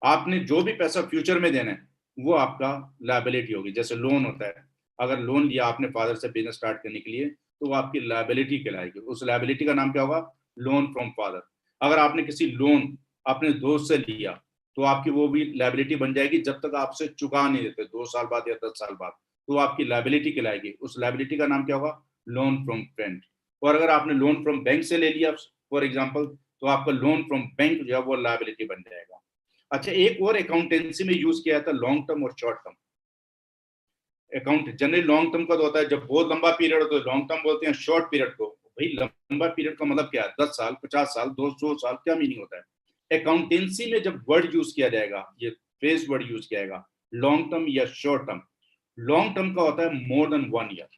आपने जो भी पैसा फ्यूचर में देना है वो आपका लायबिलिटी होगी। जैसे लोन होता है, अगर लोन लिया आपने फादर से बिजनेस स्टार्ट करने के लिए, तो वो आपकी लायबिलिटी कहलाएगी। उस लायबिलिटी का नाम क्या होगा, लोन फ्रॉम फादर। अगर आपने किसी लोन अपने दोस्त से लिया तो आपकी वो भी लायबिलिटी बन जाएगी जब तक आपसे चुका नहीं देते, 2 साल बाद या 10 साल बाद, तो आपकी लायबिलिटी कहलाएगी। उस लायबिलिटी का नाम क्या होगा, लोन फ्रॉम फ्रेंड। और अगर आपने लोन फ्रॉम बैंक से ले लिया फॉर एग्जांपल, तो आपका लोन फ्रॉम बैंक जो है वो लायबिलिटी बन जाएगा। अच्छा, एक और अकाउंटेंसी में यूज किया था लॉन्ग टर्म और short term. Account generally long term का तो होता है जब बहुत लंबा पीरियड हो तो लॉन्ग टर्म बोलते हैं, शॉर्ट पीरियड को भाई लंबा पीरियड का मतलब क्या है, 10 साल 50 साल 200 साल, क्या मीनिंग होता है। अकाउंटेंसी में जब वर्ड यूज किया जाएगा, ये फ्रेज वर्ड यूज किया जाएगा, लॉन्ग टर्म या शॉर्ट टर्म। लॉन्ग टर्म का होता है मोर देन 1 ईयर,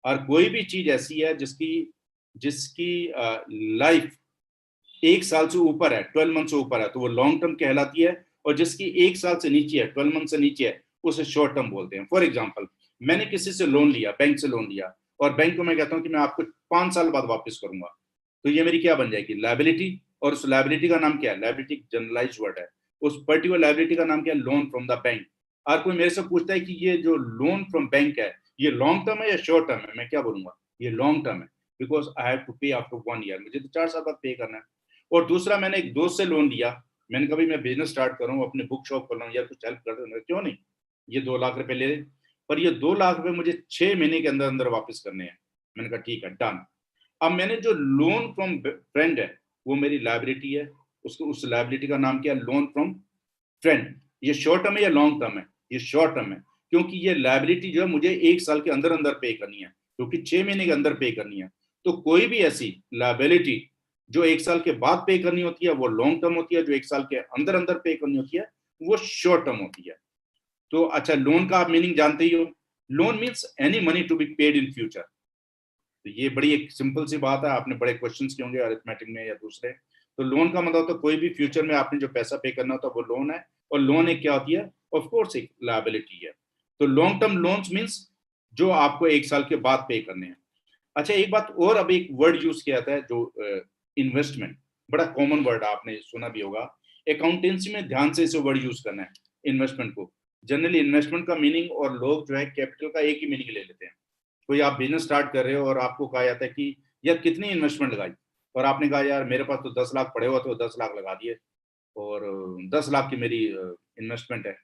और कोई भी चीज ऐसी है जिसकी लाइफ 1 साल से ऊपर है, 12 मंथ से ऊपर है, तो वो लॉन्ग टर्म कहलाती है। और जिसकी 1 साल से नीचे है, 12 मंथ से नीचे है, उसे शॉर्ट टर्म बोलते हैं। फॉर एग्जाम्पल, मैंने किसी से लोन लिया, बैंक से लोन लिया, और बैंक को मैं कहता हूं कि मैं आपको 5 साल बाद वापस करूंगा, तो ये मेरी क्या बन जाएगी, लायबिलिटी। और उस लायबिलिटी का नाम क्या है, लायबिलिटी जनरलाइज वर्ड है, उस पर्टिकुलर लायबिलिटी का नाम क्या है, लोन फ्रॉम द बैंक। और कोई मेरे से पूछता है कि ये जो लोन फ्रॉम बैंक है ये लॉन्ग टर्म है या शॉर्ट टर्म है, मैं क्या बोलूंगा, ये लॉन्ग टर्म है, because I have to pay after 1 year, मुझे तो 4 साल बाद पे करना है। और दूसरा, मैंने एक दोस्त से लोन लिया, मैंने कभी मैं बिजनेस स्टार्ट करूँ, अपने बुक शॉप खोल रहा हूँ, यार कुछ हेल्प कर दो, क्यों नहीं, ये 2 लाख रुपए ले ले, पर ये 2 लाख रुपए मुझे 6 महीने के अंदर अंदर वापस करने हैं। मैंने कहा ठीक है, डन। अब मैंने जो लोन फ्रॉम फ्रेंड है वो मेरी लायबिलिटी है, उसको उस लायबिलिटी का नाम क्या है, लोन फ्रॉम फ्रेंड। ये शॉर्ट टर्म है या लॉन्ग टर्म है, ये शॉर्ट टर्म है, क्योंकि ये लायबिलिटी जो है मुझे 1 साल के अंदर अंदर पे करनी है, क्योंकि 6 महीने के अंदर पे करनी है। तो कोई भी ऐसी लायबिलिटी जो 1 साल के बाद पे करनी होती है वो लॉन्ग टर्म होती है, जो 1 साल के अंदर अंदर पे करनी होती है वो शॉर्ट टर्म होती है। तो अच्छा, लोन का आप मीनिंग जानते ही हो, loan means any money to be paid in future. तो ये बड़ी एक सिंपल सी बात है, आपने बड़े क्वेश्चंस किए होंगे अरिथमेटिक में या दूसरे। तो लोन का मतलब तो कोई भी फ्यूचर में आपने जो पैसा पे करना होता है वो लोन है, और लोन एक क्या होती है, ऑफ कोर्स एक लायबिलिटी है। तो लॉन्ग टर्म लोन्स मीन्स जो आपको 1 साल के बाद पे करने हैं। अच्छा, एक बात और, अब एक वर्ड यूज किया जाता है जो इन्वेस्टमेंट, बड़ा कॉमन वर्ड आपने सुना भी होगा, अकाउंटेंसी में ध्यान से इसे वर्ड यूज करना है, इन्वेस्टमेंट को। जनरली इन्वेस्टमेंट का मीनिंग और लोग जो है कैपिटल का एक ही मीनिंग ले लेते हैं। कोई आप बिजनेस स्टार्ट कर रहे हो और आपको कहा जाता है कि यार कितनी इन्वेस्टमेंट लगाई, और आपने कहा यार मेरे पास तो 10 लाख पड़े हुआ, तो 10 लाख लगा दिए और 10 लाख की मेरी इन्वेस्टमेंट है।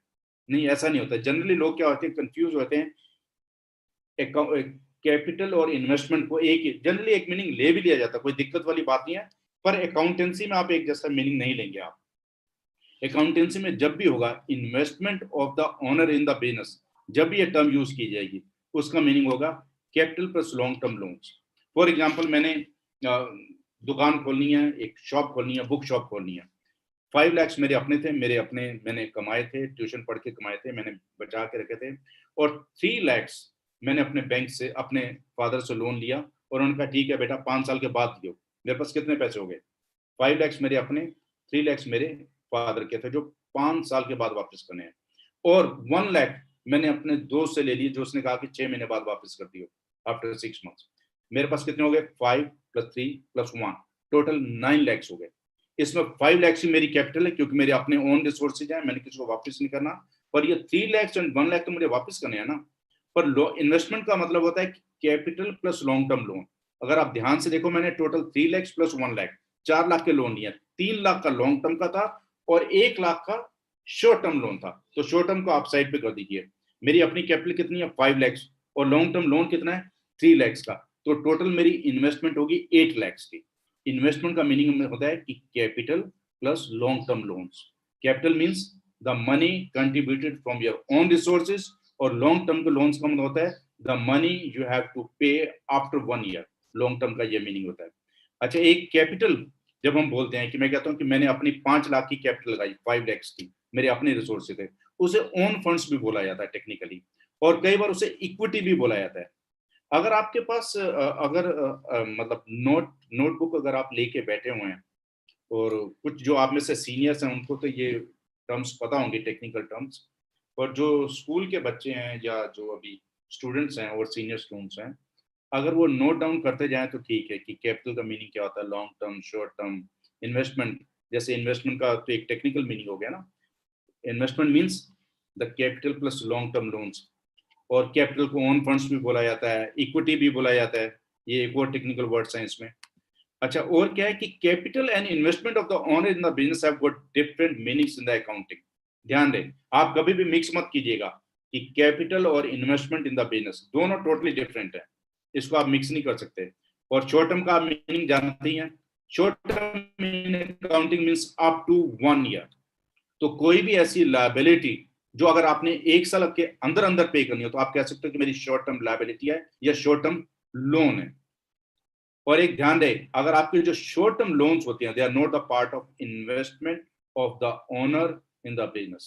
नहीं, ऐसा नहीं होता। जनरली लोग क्या होते हैं, कंफ्यूज होते हैं। कैपिटल और इन्वेस्टमेंट को एक जनरली एक मीनिंग ले भी लिया जाता है, कोई दिक्कत वाली बात नहीं है, पर अकाउंटेंसी में आप एक जैसा मीनिंग नहीं लेंगे। आप अकाउंटेंसी में जब भी होगा investment of the owner in the business, जब भी ये टर्म यूज की जाएगी उसका मीनिंग होगा capital plus long term loans. For example, मैंने दुकान खोलनी है, एक शॉप खोलनी है, बुक शॉप खोलनी है। 5 लाख मेरे अपने थे, मैंने कमाए थे, ट्यूशन पढ़ के कमाए थे, मैंने बचा के रखे थे, और 3 लाख मैंने अपने बैंक से, अपने फादर से लोन लिया, और उन्होंने कहा ठीक है बेटा 5 साल के बाद दियो। मेरे पास कितने पैसे हो गए? 5 लाख मेरे अपने, 3 लाख मेरे फादर के थे जो 5 साल के बाद वापस करने हैं, और 1 लाख मैंने अपने दोस्त से ले लिए जो उसने कहा कि 6 महीने बाद वापस कर दियो, आफ्टर 6 मंथ्स। मेरे पास कितने हो गए? 5 + 3 + 1, टोटल 9 लाख हो गए। इसमें 5 लाख ही मेरी कैपिटल है क्योंकि मेरे अपने ओन रिसोर्सेज हैं, मैंने किसी को वापस नहीं करना, पर ये 3 लाख और 1 लाख तो मुझे वापस करने हैं ना। पर इन्वेस्टमेंट का मतलब होता है capital plus long term loan. अगर आप ध्यान से देखो, मैंने टोटल 3 लाख + 1 लाख 4 लाख के लोन लिए। 3 लाख का लॉन्ग टर्म का था और 1 लाख का शॉर्ट टर्म लोन था। तो शॉर्ट टर्म को आप साइड पे कर दीजिए। मेरी अपनी कैपिटल कितनी है? 5 लाख, और लॉन्ग टर्म लोन कितना है? 3 लाख का। तो टोटल मेरी इन्वेस्टमेंट होगी 8 लाख की। इन्वेस्टमेंट का मीनिंग में होता है कि capital plus long term loans. Capital means the money contributed from your own resources, और लॉन्ग टर्म के लोन्स का मतलब होता है the money you have to pay after 1 year. Long term का ये मीनिंग होता है। अच्छा, एक कैपिटल जब हम बोलते हैं कि मैं कहता हूं कि मैंने अपनी 5 लाख की कैपिटल लगाई, 5 लाख की मेरे अपने रिसोर्स थे, उसे ओन फंड्स भी बोला जाता है टेक्निकली, और कई बार उसे इक्विटी भी बोला जाता है। अगर आपके पास अगर मतलब नोटबुक अगर आप लेके बैठे हुए हैं, और कुछ जो आप में से सीनियर्स हैं उनको तो ये टर्म्स पता होंगे, टेक्निकल टर्म्स, और जो स्कूल के बच्चे हैं या जो अभी स्टूडेंट्स हैं और सीनियर स्टूडेंट्स हैं, अगर वो नोट डाउन करते जाएं तो ठीक है कि कैपिटल का मीनिंग क्या होता है, long term, short term, investment. जैसे इन्वेस्टमेंट का तो एक टेक्निकल मीनिंग हो गया ना, investment means the capital plus long term loans. और कैपिटल को ओन फंड्स भी बोला जाता है, इक्विटी भी बोला जाता है, ये एक और टेक्निकल वर्ड्स हैं इसमें। अच्छा, और क्या है कि capital and investment of the owner in the business have got different meanings in the accounting. ध्यान दें, आप कभी भी मिक्स मत कीजिएगा कि कैपिटल और इन्वेस्टमेंट इन द बिजनेस दोनों टोटली डिफरेंट है, इसको आप मिक्स नहीं कर सकते। और शॉर्ट टर्म का मीनिंग जानते ही हैं, short term in accounting means up to 1 year. तो कोई भी ऐसी लायबिलिटी जो अगर आपने 1 साल के अंदर अंदर पे करनी हो तो आप कह सकते हो कि मेरी शॉर्ट टर्म लायबिलिटी है या शॉर्ट टर्म लोन है। और एक ध्यान दें, अगर आपके जो शॉर्ट टर्म लोन्स होते हैं, they are not the part of investment of the owner in the business.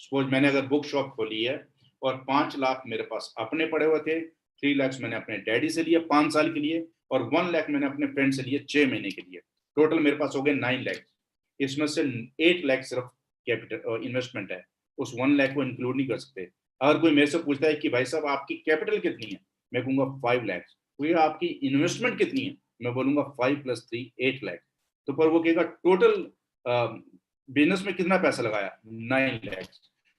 Suppose मैंने अगर बुक शॉप खोली है और 5 लाख मेरे पास अपने पड़े हुए थे, 3 लाख मैंने अपने डैडी से लिए 5 साल के लिए, और 1 लाख मैंने अपने फ्रेंड से लिए 6 महीने के लिए। टोटल मेरे पास हो गए 9 लाख। इसमें से 8 लाख सिर्फ कैपिटल इन्वेस्टमेंट है, उस 1 लाख को इंक्लूड नहीं कर सकते। अगर कोई मेरे से पूछता है कि भाई साहब आपकी कैपिटल कितनी है, मैं कहूंगा 5 लाख। तो ये आपकी इन्वेस्टमेंट कितनी है, मैं बोलूंगा 5 + 3 8 लाख। तो पर वो कहेगा टोटल बिजनेस में कितना पैसा लगाया, 9 लाख।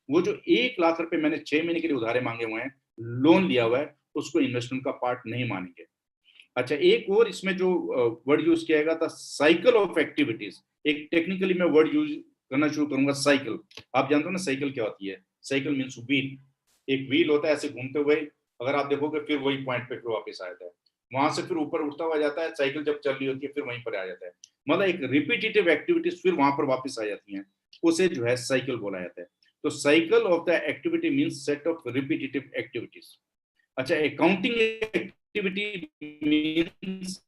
वो जो 1 लाख रुपए मैंने 6 महीने के लिए उधारे मांगे हुए हैं, लोन लिया हुआ है, उसको इन्वेस्टमेंट का पार्ट नहीं मानेंगे। अच्छा, एक और इसमें जो वर्ड यूज किया गया था, साइकिल ऑफ एक्टिविटीज। एक टेक्निकली मैं वर्ड यूज करना शुरू करूंगा, साइकिल। आप जानते हो ना साइकिल क्या होती है? Cycle means wheel. एक व्हील होता है ऐसे घूमते हुए, अगर आप देखोगे फिर वही पॉइंट पे फिर वापस आ जाता है, वहां से फिर ऊपर उठता हुआ जाता है। साइकिल जब चल रही होती है फिर वहीं पर आ जाता है, मतलब एक रिपीटेटिव एक्टिविटीज फिर वहां पर वापस आ जाती हैं, उसे जो है साइकिल बोला जाता है। तो cycle of the activity means set of repetitive activities. अच्छा, अकाउंटिंग एक्टिविटी मीन्स,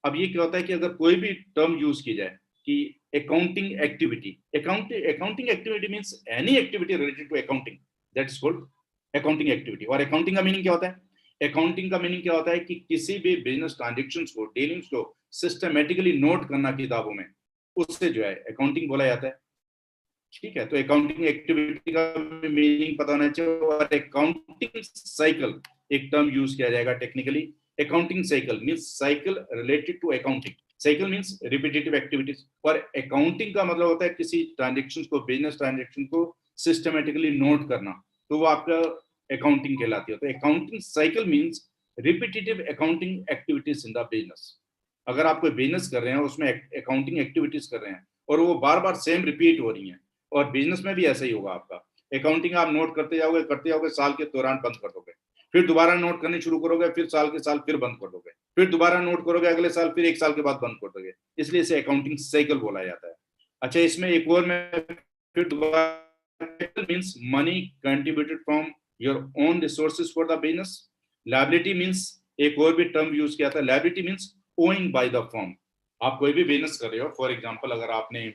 अब ये क्या होता है कि अगर कोई भी टर्म यूज की जाए कि accounting activity, accounting activity means any activity related to accounting, that is called accounting activity. और अकाउंटिंग का मीनिंग क्या होता है? अकाउंटिंग का मीनिंग क्या होता है कि किसी भी बिजनेस ट्रांजेक्शन्स को, डीलिंग्स को सिस्टमेटिकली नोट करना किताबों में, उससे जो है अकाउंटिंग बोला जाता है। ठीक है, तो अकाउंटिंग एक्टिविटी का मीनिंग पता होना चाहिए। और अकाउंटिंग साइकिल एक टर्म यूज किया जाएगा technically. Accounting cycle means cycle related to accounting. Cycle means repetitive activities. और अकाउंटिंग का मतलब होता है किसी ट्रांजेक्शन को, बिजनेस ट्रांजेक्शन को सिस्टमेटिकली नोट करना, तो वो आपका अकाउंटिंग कहलाती है। तो accounting cycle means repetitive accounting activities in the business. अगर आप कोई बिजनेस कर रहे हैं, उसमें अकाउंटिंग एक्टिविटीज कर रहे हैं और वो बार बार सेम रिपीट हो रही हैं, और बिजनेस में भी ऐसा ही होगा आपका। अकाउंटिंग आप नोट करते जाओगे, साल के दौरान बंद कर दोगे, फिर दोबारा नोट करनी शुरू करोगे, फिर साल के साल फिर बंद कर दोगे, फिर दोबारा नोट करोगे अगले साल, फिर 1 साल के बाद बंद कर दोगे, इसलिए इसे अकाउंटिंग साइकिल बोला जाता है। अच्छा, इसमें एक और मैं फिर दोबारा means money contributed from your own resources for the business. Liability means एक और भी टर्म यूज किया था, liability means owing by the firm. आप कोई भी बिजनेस कर रहे हो, फॉर एग्जांपल अगर आपने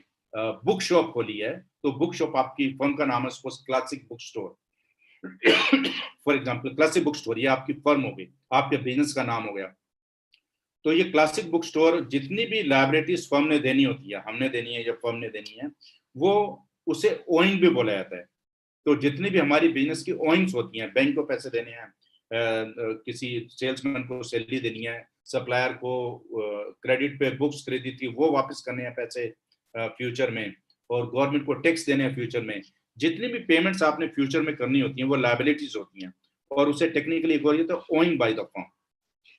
बुक शॉप खोली है, तो बुक शॉप आपकी फर्म का नाम है, suppose classic book store for example, classic book store ये आपकी फर्म हो गई, आपके बिजनेस का नाम हो गया। तो ये क्लासिक बुक स्टोर जितनी भी लायबिलिटीज फर्म ने देनी होती है, हमने देनी है या फर्म ने देनी है, वो उसे ओइंग भी बोला जाता है। तो जितनी भी हमारी बिजनेस की ओइंग्स होती हैं, बैंक को पैसे देने हैं, किसी सेल्समैन को सैलरी देनी है, सप्लायर को क्रेडिट पे बुक्स खरीदी थी वो वापस करने हैं पैसे फ्यूचर में, और गवर्नमेंट को टैक्स देने हैं फ्यूचर में, जितनी भी पेमेंट्स आपने फ्यूचर में करनी होती हैं वो लायबिलिटीज होती हैं, और उसे टेक्निकली तो ओइंग बाय द फर्म।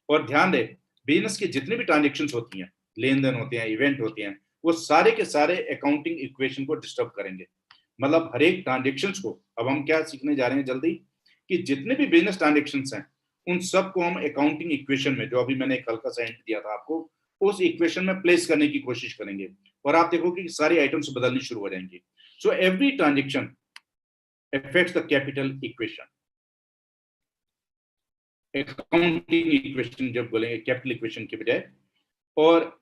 और ध्यान दें, बिजनेस की जितनी भी ट्रांजेक्शंस होती हैं, लेन देन होते हैं, इवेंट होते हैं, वो सारे के सारे अकाउंटिंग इक्वेशन को डिस्टर्ब करेंगे। मतलब हर एक ट्रांजेक्शंस को, अब हम क्या सीखने जा रहे हैं जल्दी, कि जितने भी बिजनेस ट्रांजेक्शंस हैं उन सबको हम अकाउंटिंग इक्वेशन में, जो अभी मैंने एक हल्का सा हिंट दिया था आपको, उस इक्वेशन में प्लेस करने की कोशिश करेंगे, और आप देखोगे कि सारी आइटम्स बदलनी शुरू हो जाएंगी। So every transaction affects the capital equation. Accounting equation जब बोलेंगे कैपिटल इक्वेशन के बजाय। और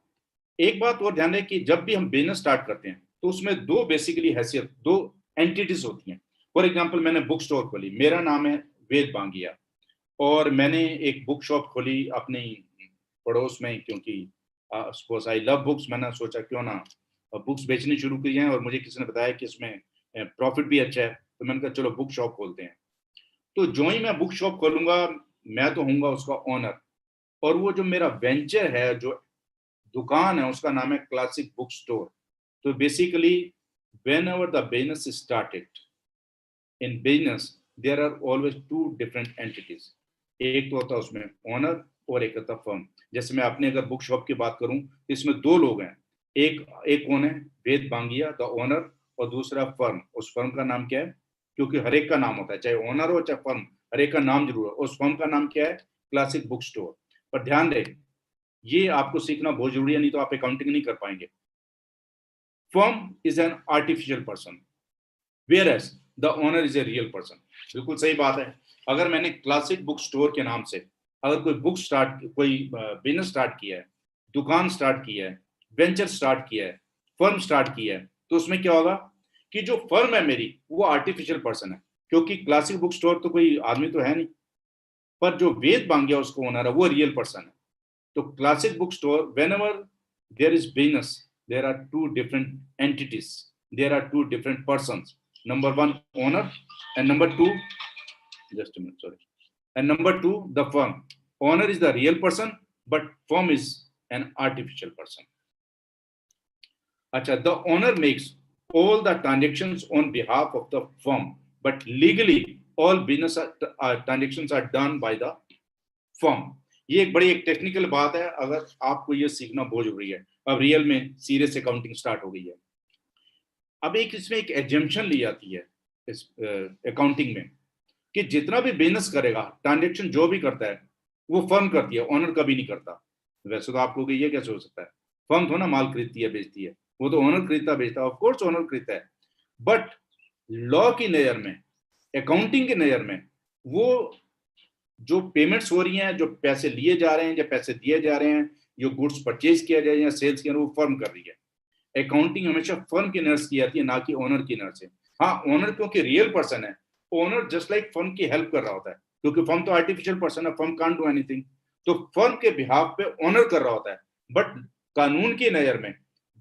एक बात और ध्यान दें कि जब भी हम बिजनेस स्टार्ट करते हैं तो उसमें दो बेसिकली हैसियत, दो एंटिटीज होती हैं। फॉर एग्जांपल, मैंने बुक स्टोर खोली, मेरा नाम है वेद बांगिया, और मैंने एक बुक शॉप खोली अपने पड़ोस में, क्योंकि सपोज आई लव बुक्स, मैंने सोचा क्यों ना बुक्स बेचनी शुरू की हैं, और मुझे किसी ने बताया कि इसमें प्रॉफिट भी अच्छा है, तो मैंने कहा चलो बुक शॉप खोलते हैं। तो जो ही मैं बुक शॉप खोलूंगा, मैं तो होऊंगा उसका ओनर, और वो जो मेरा वेंचर है, जो दुकान है, उसका नाम है क्लासिक बुक स्टोर। तो basically whenever the business is started, in business there are always two different entities. एक तो होता है उसमें ओनर और एक होता फर्म। जैसे मैं अपने अगर बुक शॉप की बात करूं तो इसमें दो लोग हैं, एक कौन है, वेद बांगिया द ओनर, और दूसरा फर्म। उस फर्म का नाम क्या है, क्योंकि हर एक का नाम होता है, चाहे ओनर हो चाहे फर्म, हर एक का नाम जरूर है। उस फर्म का नाम क्या है, क्लासिक बुक स्टोर। पर ध्यान दें, ये आपको सीखना बहुत जरूरी है, नहीं तो आप अकाउंटिंग नहीं कर पाएंगे। Firm is an artificial person, whereas the owner is a real person। बिल्कुल सही बात है। अगर मैंने क्लासिक बुक स्टोर के नाम से अगर कोई बिजनेस स्टार्ट किया है, दुकान स्टार्ट किया है, वेंचर स्टार्ट किया है, फर्म स्टार्ट किया है, तो उसमें क्या होगा कि जो फर्म है मेरी, वो आर्टिफिशियल पर्सन है, क्योंकि क्लासिक बुक स्टोर तो कोई आदमी तो है नहीं, पर जो वेद बांगिया उसको ओनर है, वो रियल पर्सन है। तो classic book store, whenever there is business, there are two different entities, there are two different persons, number one owner, and number two, just a minute, sorry, and number two the firm. Owner is the real person, but firm is an artificial person. Acha, the owner makes all the transactions on behalf of the firm, but legally all business transactions are done by the firm. ये एक बड़ी टेक्निकल बात है, अगर आपको ये सीखना बहुत जरूरी है। अब रियल में सीरियस अकाउंटिंग स्टार्ट हो गई है। अब इसमें एक एजम्पशन ली जाती है इस अकाउंटिंग में, कि जितना भी बिजनेस करेगा, ट्रांजेक्शन जो भी करता है, वो फर्म करती है, ओनर कभी नहीं करता। वैसे तो आप लोग ये कैसे हो सकता है, फर्म तो ना माल खरीदती है बेचती है, वो तो ओनर खरीदता बेचता है, ऑफ कोर्स ओनर खरीदता है। बट लॉ की नजर में, अकाउंटिंग की नजर में, वो जो पेमेंट्स हो रही हैं, जो पैसे लिए जा रहे हैं या पैसे दिए जा रहे हैं, जो गुड्स परचेज किया जाए या सेल्स किया, वो फर्म कर रही है। अकाउंटिंग हमेशा फर्म की नजर से की जाती है, ना कि ओनर की नजर से। हाँ, ओनर क्योंकि रियल पर्सन है, ओनर जस्ट लाइक फर्म की हेल्प कर रहा होता है, क्योंकि फर्म तो आर्टिफिशियल पर्सन है, फर्म कांट डू एनीथिंग। तो फर्म के बिहाफ पे ओनर कर रहा होता है, बट कानून की नजर में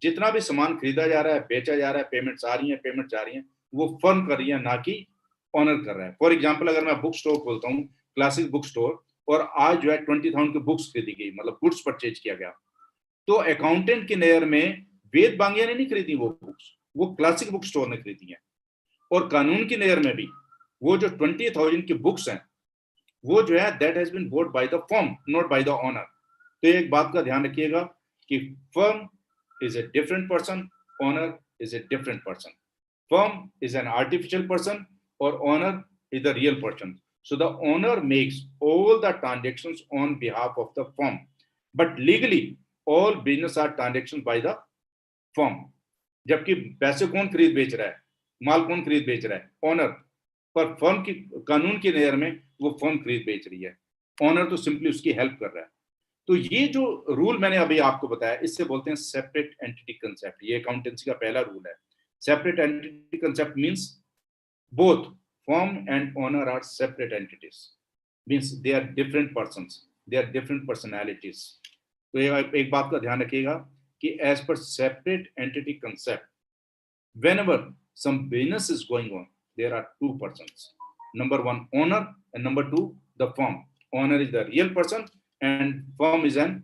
जितना भी सामान खरीदा जा रहा है, बेचा जा रहा है, पेमेंट्स आ रही है, पेमेंट जा रही है, वो फर्म कर रही है, ना कि ऑनर कर रहा है। फॉर एग्जाम्पल, अगर मैं बुक स्टोर खोलता हूँ, क्लासिक बुक स्टोर, और आज जो है 20,000 की बुक्स खरीदी गई, मतलब गुड्स परचेज किया गया, तो अकाउंटेंट की नजर में वेद बांगिया ने नहीं खरीदी वो बुक्स, वो क्लासिक बुक स्टोर ने खरीदी है। और कानून की नज़र में भी वो जो 20,000 की बुक्स हैं वो जो है that has been bought by the firm, not by the owner. तो एक बात का ध्यान रखिएगा कि firm is a different person, owner is a different person. Firm is an artificial person और owner is the real person. So the owner makes all the transactions on behalf of the firm, but legally all business are transactions by the firm. जबकि पैसे कौन खरीद बेच रहा है, माल कौन खरीद बेच रहा है, ओनर। पर फर्म की कानून की नजर में वो फर्म खरीद बेच रही है, ओनर तो सिंपली उसकी हेल्प कर रहा है। तो ये जो रूल मैंने अभी आपको बताया इससे बोलते हैं सेपरेट एंटिटी कंसेप्ट। ये अकाउंटेंसी का पहला रूल है। Separate entity concept means both firm and owner are separate entities, means they are different persons, they are different personalities. तो एक बात का ध्यान रखिएगा कि as per separate entity concept, whenever some business is going on, there are two persons, number one owner and number two the firm. Owner is the real person and firm is an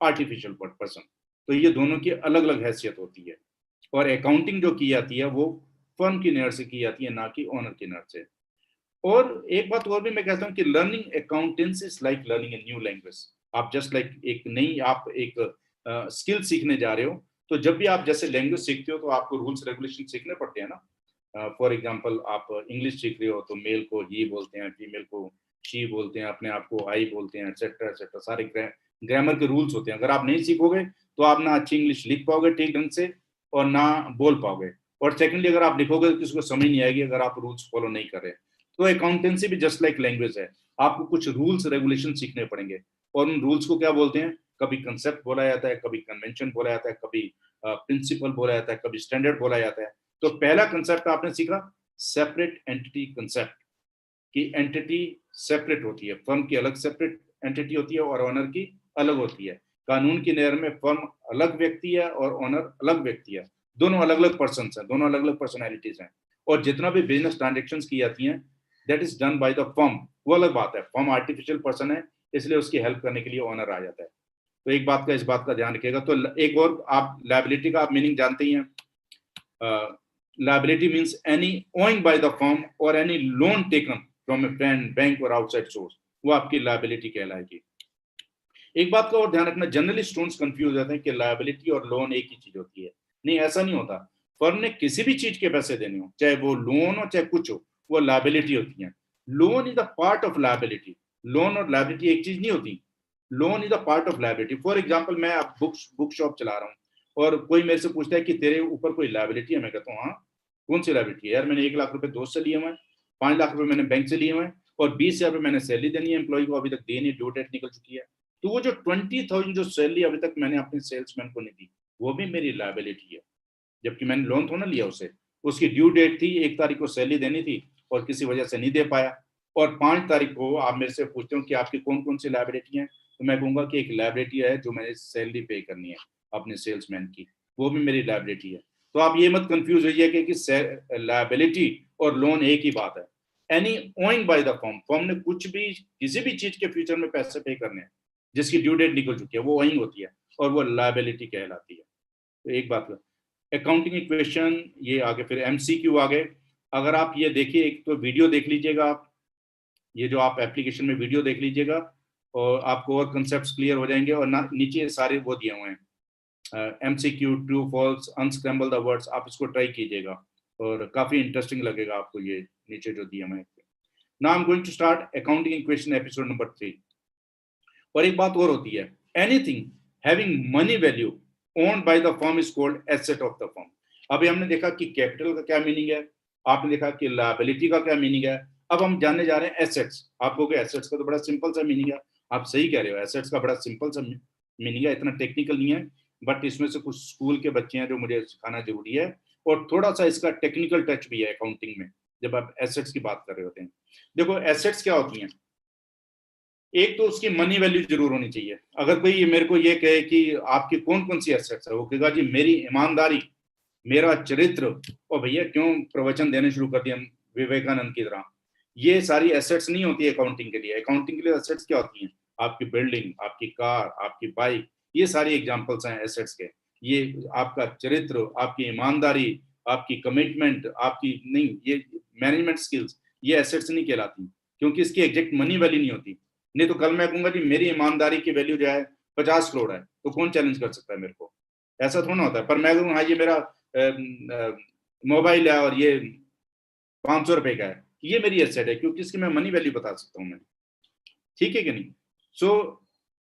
artificial person. तो ये दोनों की अलग अलग हैसियत होती है और अकाउंटिंग जो की जाती है वो फर्म की नजर से की जाती है, ना कि ओनर की नजर से। और एक बात और भी मैं कहता हूँ कि learning accountancy is like learning a new language. आप जस्ट लाइक एक नई आप एक स्किल सीखने जा रहे हो, तो जब भी आप जैसे लैंग्वेज सीखते हो तो आपको रूल्स रेगुलेशन सीखने पड़ते हैं ना। फॉर एग्जाम्पल आप इंग्लिश सीख रहे हो तो मेल को ही बोलते हैं, फीमेल को शी बोलते हैं, अपने आप को आई बोलते हैं, एटसेट्रा एटसेट्रा। सारे ग्रामर के रूल्स होते हैं। अगर आप नहीं सीखोगे तो आप ना अच्छी इंग्लिश लिख पाओगे ठीक ढंग से और ना बोल पाओगे। और सेकेंडली अगर आप लिखोगे तो किसी को समझ नहीं आएगी अगर आप रूल्स फॉलो नहीं कर रहे। तो अकाउंटेंसी भी जस्ट लाइक लैंग्वेज है। आपको कुछ रूल्स रेगुलेशन सीखने पड़ेंगे और उन रूल्स को क्या बोलते हैं, कभी कंसेप्ट बोला जाता है, कभी कन्वेंशन बोला जाता है, कभी प्रिंसिपल बोला जाता है, कभी स्टैंडर्ड बोला जाता है। तो पहला कंसेप्ट आपने सीखा सेपरेट एंटिटी कंसेप्ट की एंटिटी सेपरेट होती है, फर्म की अलग सेपरेट एंटिटी होती है और ओनर की अलग होती है। कानून की नज़र में फर्म अलग व्यक्ति है और ओनर अलग व्यक्ति है। दोनों अलग अलग पर्सन हैं, दोनों अलग अलग पर्सनैलिटीज हैं। और जितना भी बिजनेस ट्रांजेक्शन की जाती हैं that is done by the firm, वो अलग बात है। फर्म आर्टिफिशियल पर्सन है इसलिए उसकी हेल्प करने के लिए ओनर आ जाता है। तो एक बात का इस बात का ध्यान रखिएगा। तो एक और आप लायबिलिटी का आप मीनिंग जानते ही हैं। Liability means any owing by the firm और any loan taken from a friend, bank और आउटसाइड सोर्स, वो आपकी लायबिलिटी कहलाएगी। एक बात का और ध्यान रखना, जनरली स्टूडेंट्स कंफ्यूज हो जाते हैं कि लायबिलिटी और लोन एक ही चीज होती है। नहीं, ऐसा नहीं होता। फर्म ने किसी भी चीज के पैसे देने हो, चाहे वो लोन हो चाहे कुछ हो, वो लायबिलिटी होती है। Loan is the part of liability. Loan और लायबिलिटी एक चीज नहीं होती। Loan is the part of liability. For example मैं अब बुक शॉप चला रहा हूँ और कोई मेरे से पूछता है कि तेरे ऊपर कोई लायबिलिटी है। मैं कहता हूँ हाँ, कौन सी लायबिलिटी है यार? मैंने 1 लाख रुपए दोस्त से लिए हुए हैं, 5 लाख रुपए मैंने बैंक से लिए हुए हैं और 20,000 रुपए मैंने सैलरी देनी है एम्प्लॉय को, अभी तक देनी, ड्यू डेट निकल चुकी है। तो वो जो 20,000 जो सैलरी अभी तक मैंने अपने सेल्समैन को नहीं दी, वो भी मेरी लायबिलिटी है। जबकि मैंने लोन थोड़ा ना लिया उसे, उसकी ड्यू डेट थी, 1 तारीख को सैलरी देनी थी और किसी वजह से नहीं दे पाया। और 5 तारीख को आप मेरे से पूछते हो कि आपकी कौन कौन सी लायबिलिटी है, तो मैं कहूंगा कि एक लायबिलिटी है जो मैंने सैलरी पे करनी है अपने सेल्समैन की, वो भी मेरी लायबिलिटी है। तो आप ये मत कंफ्यूज होइए कि लायबिलिटी और लोन एक ही बात है। Any owing by the firm, firm ने कुछ भी किसी भी चीज के फ्यूचर में पैसे पे करने हैं जिसकी ड्यू डेट निकल चुकी है, वो ओइंग होती है और वो लायबिलिटी कहलाती है। तो एक बात, अकाउंटिंग इक्वेशन ये आगे, फिर एमसीक्यू आगे। अगर आप ये देखिए, एक तो वीडियो देख लीजिएगा आप, ये जो आप एप्लीकेशन में वीडियो देख लीजिएगा और आपको और कंसेप्ट्स क्लियर हो जाएंगे। और नीचे सारे वो दिए हुए हैं MCQ, true false, unscramble the words, आप इसको ट्राई कीजिएगा और काफी इंटरेस्टिंग लगेगा आपको ये नीचे जो दिए हुए हैं। Now I am going to start accounting equation episode number 3। और एक बात और होती है, anything having money value owned by the firm is called asset of the firm. अभी हमने देखा कि कैपिटल का क्या मीनिंग है, आपने देखा कि लायबिलिटी का क्या मीनिंग है। अब हम जानने जा रहे हैं एसेट्स। आप कहोगे एसेट्स का तो बड़ा सिंपल सा मीनिंग है। आप सही कह रहे हो, एसेट्स का बड़ा सिंपल सा मीनिंग है, इतना टेक्निकल नहीं है। बट इसमें से कुछ स्कूल के बच्चे हैं जो मुझे सिखाना जरूरी है और थोड़ा सा इसका टेक्निकल टच भी है अकाउंटिंग में जब आप एसेट्स की बात कर रहे होते हैं। देखो एसेट्स क्या होती हैं, एक तो उसकी मनी वैल्यू जरूर होनी चाहिए। अगर कोई मेरे को ये कहे कि आपकी कौन कौन सी एसेट्स है, वो कहेगा जी मेरी ईमानदारी, मेरा चरित्र। और भैया क्यों प्रवचन देने शुरू कर दिया विवेकानंद की तरह? ये सारी एसेट्स नहीं होती अकाउंटिंग के लिए। अकाउंटिंग के लिए एसेट्स क्या होती हैं? आपकी बिल्डिंग, आपकी कार, आपकी बाइक, ये सारी एग्जांपल्स हैं एसेट्स के। ये आपका चरित्र, आपकी ईमानदारी, आपकी कमिटमेंट, आपकी नहीं, ये मैनेजमेंट स्किल्स, ये एसेट्स नहीं कहलाती, क्योंकि इसकी एग्जैक्ट मनी वैल्यू नहीं होती। नहीं तो कल मैं कहूंगा जी मेरी ईमानदारी की वैल्यू जो है 50 करोड़ है, तो कौन चैलेंज कर सकता है मेरे को? ऐसा थोड़ा होता है। पर मैं कहूँ हाँ ये मेरा मोबाइल है और ये 500 रुपए का है, ये मेरी एसेट है, क्योंकि इसकी मैं मनी वैल्यू बता सकता हूँ मैं। ठीक है कि नहीं? सो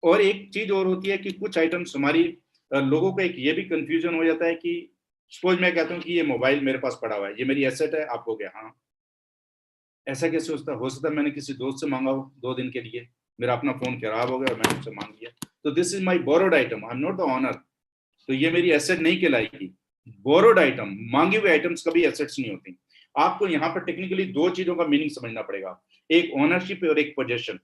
और एक चीज और होती है कि कुछ आइटम्स हमारी लोगों को एक ये भी कंफ्यूजन हो जाता है कि सपोज मैं कहता हूँ कि ये मोबाइल मेरे पास पड़ा हुआ है, ये मेरी एसेट है, आप हो गया हाँ, ऐसा कैसे हो सकता है? मैंने किसी दोस्त से मांगा हो 2 दिन के लिए, मेरा अपना फोन खराब हो गया और मैंने उससे मांग लिया, तो this is my borrowed item, I am not the owner, तो ये मेरी एसेट नहीं कहलाएगी। बोरोड आइटम, मांगी हुई आइटम्स कभी एसेट्स नहीं होती। आपको यहाँ पर टेक्निकली 2 चीजों का मीनिंग समझना पड़ेगा, एक ओनरशिप और एक पोजेशन।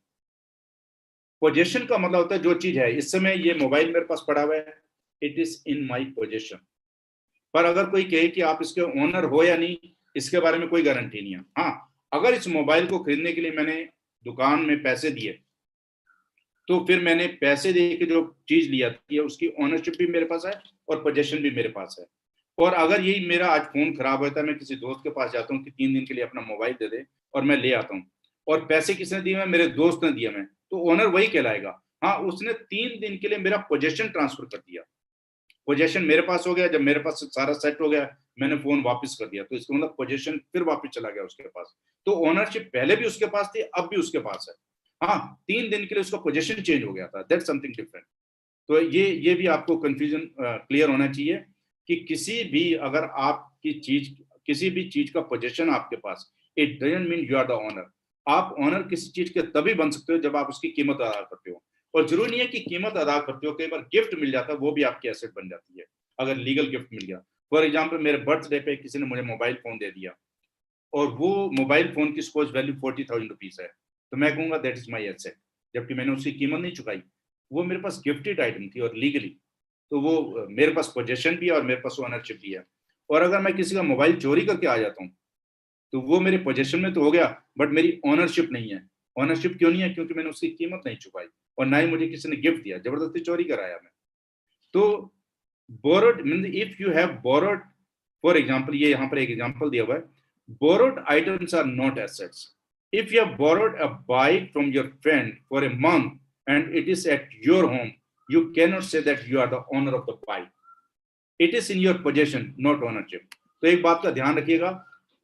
पोजेशन का मतलब होता है जो चीज है, इस समय ये मोबाइल मेरे पास पड़ा हुआ है, it is in my possession. पर अगर कोई कहे कि आप इसके ओनर हो या नहीं, इसके बारे में कोई गारंटी नहीं है। हाँ, अगर इस मोबाइल को खरीदने के लिए मैंने दुकान में पैसे दिए, तो फिर मैंने पैसे दे के जो चीज लिया थी उसकी ओनरशिप भी मेरे पास है और पोजेशन भी मेरे पास है। और अगर यही मेरा आज फोन खराब होता है, मैं किसी दोस्त के पास जाता हूँ कि 3 दिन के लिए अपना मोबाइल दे दे, और मैं ले आता हूँ, और पैसे किसने दिए? मेरे दोस्त ने दिया, मैं तो ओनर वही कहलाएगा। हाँ, उसने 3 दिन के लिए मेरा पोजेशन ट्रांसफर कर दिया, पोजेशन मेरे पास हो गया। जब मेरे पास सारा सेट हो गया, मैंने फोन वापस कर दिया, तो इसका मतलब पोजेशन फिर वापस चला गया उसके पास। तो ओनरशिप पहले भी उसके पास थी, अब भी उसके पास है। हाँ, 3 दिन के लिए उसका पोजेशन चेंज हो गया था, दैट्स समथिंग डिफरेंट। तो ये भी आपको कंफ्यूजन क्लियर होना चाहिए कि किसी भी अगर आपकी चीज, किसी भी चीज का पोजेशन आपके पास, it doesn't mean you are the owner. आप ओनर किसी चीज के तभी बन सकते हो जब आप उसकी कीमत अदा करते हो, और जरूरी नहीं है कि कीमत अदा करते हो, कई बार गिफ्ट मिल जाता है, वो भी आपकी एसेट बन जाती है अगर लीगल गिफ्ट मिल गया। फॉर एग्जाम्पल, मेरे बर्थडे पे किसी ने मुझे मोबाइल फोन दे दिया, और वो मोबाइल फोन की सपोज वैल्यू 40,000 रुपीज है, तो मैं कहूंगा दैट इज माई एसेट, जबकि मैंने उसकी कीमत नहीं चुकाई, वो मेरे पास गिफ्टेड आइटम थी और लीगली, तो वो मेरे पास पोजेशन भी है और मेरे पास ओनरशिप भी है। और अगर मैं किसी का मोबाइल चोरी करके आ जाता हूँ, तो वो मेरे पोजेशन में तो हो गया, बट मेरी ओनरशिप नहीं है। ओनरशिप क्यों नहीं है? क्योंकि मैंने उसकी कीमत नहीं चुकाई, और ना ही मुझे किसी ने गिफ्ट दिया, जबरदस्ती चोरी कराया मैं। तो borrowed mean if you have borrowed, for example, ये यहाँ पर एक एग्जाम्पल दिया हुआ है, borrowed items are not assets. If you have borrowed a bike from your friend for a month and it is at your home, you cannot say that you are the owner of the bike. It is in your possession, not ownership. तो एक बात का ध्यान रखिएगा,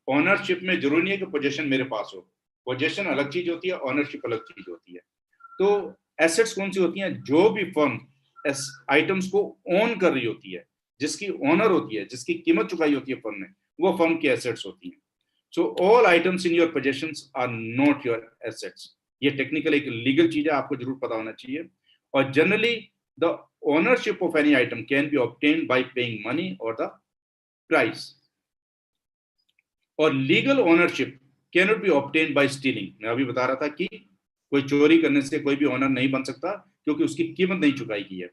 ओनरशिप में जरूरी नहीं है कि पोजेशन मेरे पास हो, पोजेशन अलग चीज होती है, ओनरशिप अलग चीज होती है। तो एसेट्स कौन सी होती हैं? जो भी फर्म आइटम्स को ओन कर रही होती है, जिसकी ओनर होती है, जिसकी कीमत चुकाई होती है फर्म ने, वो फर्म की एसेट्स होती हैं। So all items in your possessions are not your assets. ये टेक्निकल एक लीगल चीज है, आपको जरूर पता होना चाहिए। और generally the ownership of any item can be obtained by paying money or the price, और legal ownership cannot be obtained by stealing। मैं अभी बता रहा था कि कोई चोरी करने से कोई भी ओनर नहीं बन सकता, क्योंकि उसकी कीमत नहीं चुकाई की है।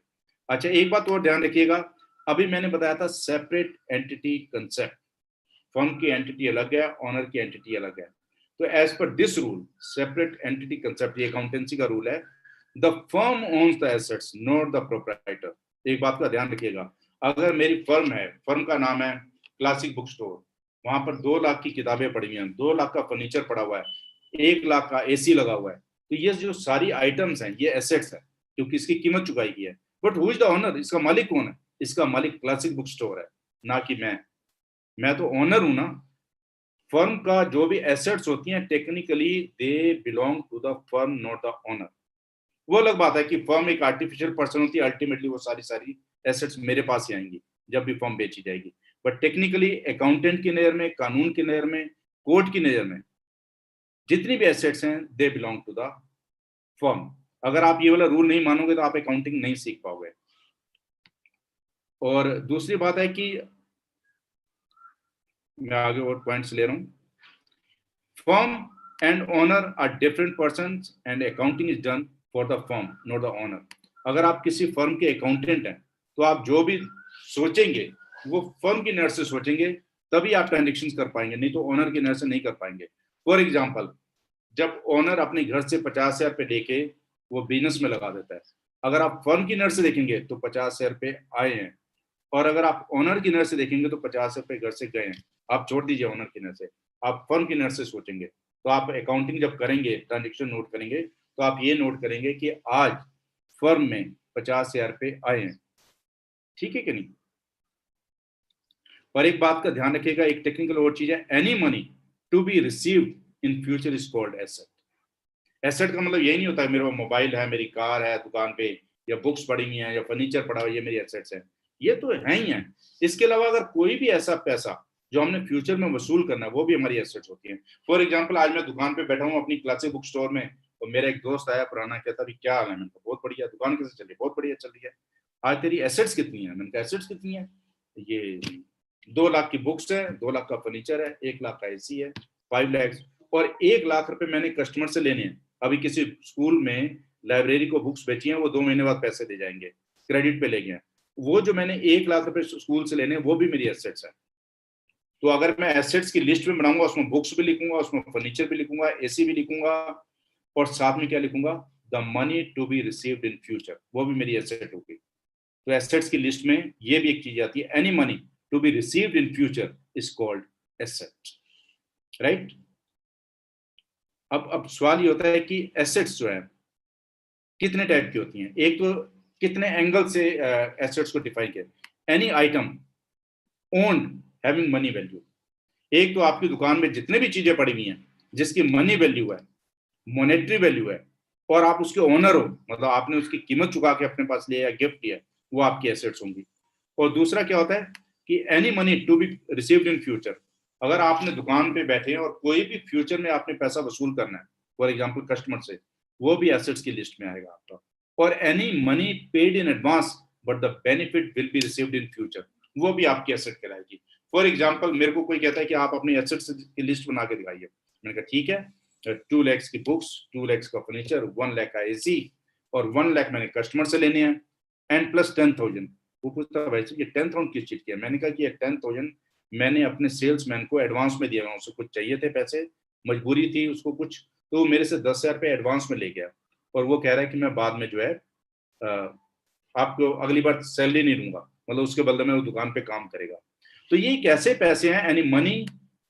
अच्छा, एक बात और ध्यान रखिएगा, अभी मैंने बताया था सेपरेट एंटिटी कंसेप्ट, फर्म की एंटिटी अलग है, ओनर की एंटिटी अलग है। तो as per this rule, separate entity concept, ये अकाउंटेंसी का रूल है, the firm owns the assets not the proprietor. एक बात का ध्यान रखिएगा, अगर मेरी फर्म है, फर्म का नाम है क्लासिक बुक स्टोर, वहां पर 2 लाख की किताबें पड़ी हुई हैं, 2 लाख का फर्नीचर पड़ा हुआ है, 1 लाख का एसी लगा हुआ है, तो ये जो सारी आइटम्स हैं ये एसेट्स है, क्योंकि इसकी कीमत चुकाई गई है। But who is the owner? इसका मालिक कौन है? इसका मालिक क्लासिक बुक स्टोर है, ना कि मैं तो ओनर हूं ना। फर्म का जो भी एसेट्स होती हैं technically they belong to the firm, not the owner. वो अलग बात है कि फर्म एक आर्टिफिशियल पर्सन होती है, अल्टीमेटली वो सारी एसेट्स मेरे पास ही आएंगी जब भी फर्म बेची जाएगी। बट टेक्निकली अकाउंटेंट की नजर में, कानून की नजर में, कोर्ट की नजर में, जितनी भी एसेट्स हैं they belong to the firm. अगर आप ये वाला रूल नहीं मानोगे तो आप अकाउंटिंग नहीं सीख पाओगे। और दूसरी बात है कि मैं आगे और पॉइंट्स ले रहा हूं, firm and owner are different persons and accounting is done for the firm, not the owner. अगर आप किसी फर्म के अकाउंटेंट हैं, तो आप जो भी सोचेंगे वो फर्म की नजर से सोचेंगे, तभी आप ट्रांजेक्शन कर पाएंगे, नहीं तो ओनर की नजर से नहीं कर पाएंगे। फॉर एग्जाम्पल, जब ओनर अपने घर से 50,000 रुपये लेके वो बिजनेस में लगा देता है, अगर आप फर्म की नजर से देखेंगे तो 50,000 रुपये आए हैं, और अगर आप ओनर की नजर से देखेंगे तो 50 रुपए घर से गए हैं, आप छोड़ दीजिए ओनर की नजर से, आप फर्म की नजर से सोचेंगे, तो आप अकाउंटिंग जब करेंगे, ट्रांजेक्शन नोट करेंगे, तो आप ये नोट करेंगे कि आज फर्म में 50,000 रुपए आए हैं, ठीक है कि नहीं। और एक बात का ध्यान रखिएगा, एक टेक्निकल और चीज है, any money to be received in future is called asset. Asset का मतलब यही नहीं होता है मेरे पास मोबाइल है, मेरी कार है दुकान पे, या बुक्स पड़ी हुई हैं, या फर्नीचर पड़ा हुआ है, ये मेरी एसेट्स है, ये तो है ही है। इसके अलावा अगर कोई भी ऐसा पैसा जो हमने फ्यूचर में वसूल करना है, वो भी हमारी एसेट्स होती हैं। फॉर एग्जाम्पल, आज मैं दुकान पे बैठा हूँ अपनी क्लासिक बुक स्टोर में, और मेरा एक दोस्त आया पुराना, कहता भी क्या हाल है, मैंने कहा बहुत बढ़िया, दुकान कैसे चल रही है, बहुत बढ़िया चल रही है, आज तेरी एसेट्स कितनी है, मैंने कहा एसेट्स कितनी है, ये 2 लाख की बुक्स है, 2 लाख का फर्नीचर है, 1 लाख का एसी है, 5 लाख, और 1 लाख रुपए मैंने कस्टमर से लेने हैं। अभी किसी स्कूल में लाइब्रेरी को बुक्स बेची हैं, वो 2 महीने बाद पैसे दे जाएंगे, क्रेडिट पे ले गए हैं, वो जो मैंने 1 लाख रुपए स्कूल से लेने हैं, वो भी मेरी एसेट्स है। तो अगर मैं एसेट्स की लिस्ट में बनाऊंगा, उसमें बुक्स भी लिखूंगा, उसमें फर्नीचर भी लिखूंगा, एसी भी लिखूंगा, और साथ में क्या लिखूंगा, the money to be received in future, वो भी मेरी एसेट होगी। तो एसेट्स की लिस्ट में ये भी एक चीज आती है, any money to be received in future is called asset, right. अब सवाल ये होता है कि एसेट्स जो है कितने टाइप की होती हैं। एक तो कितने एंगल से एसेट्स को डिफाइन किया, any item owned having money value. एक तो आपकी दुकान में जितने भी चीजें पड़ी हुई हैं जिसकी मनी वैल्यू है, मॉनेटरी वैल्यू है, और आप उसके ओनर हो, मतलब आपने उसकी कीमत चुका के अपने पास लिया या गिफ्ट लिया, वो आपकी एसेट्स होंगी। और दूसरा क्या होता है कि any money to be received in future, अगर आपने दुकान पे बैठे हैं और कोई भी फ्यूचर में आपने पैसा वसूल करना है, फॉर एग्जांपल कस्टमर से, वो भी एसेट्स की लिस्ट में आएगा आपका। और any money paid in advance but the benefit will be received in future, वो भी आपकी एसेट कहलाएगी। फॉर एग्जांपल, मेरे को कोई कहता है कि आप अपनी एसेट्स की लिस्ट बना के दिखाइए, मैंने कहा ठीक है, 2 लाख की बुक्स, 2 लाख का फर्नीचर, 1 लाख का एसी, और 1 लाख मैंने कस्टमर से लेने हैं, एंड प्लस 10,000। वो पूछता भाई ये 10,000 किस चीज की है, मैंने कहा कि ये 10,000 मैंने अपने सेल्समैन को एडवांस में दिया, उसको कुछ चाहिए थे पैसे, मजबूरी थी उसको कुछ, तो मेरे से 10,000 रुपये एडवांस में ले गया, और वो कह रहा है कि मैं बाद में जो है आपको अगली बार सैलरी नहीं दूंगा, मतलब उसके बदले में वो दुकान पे काम करेगा। तो ये कैसे पैसे हैं, any money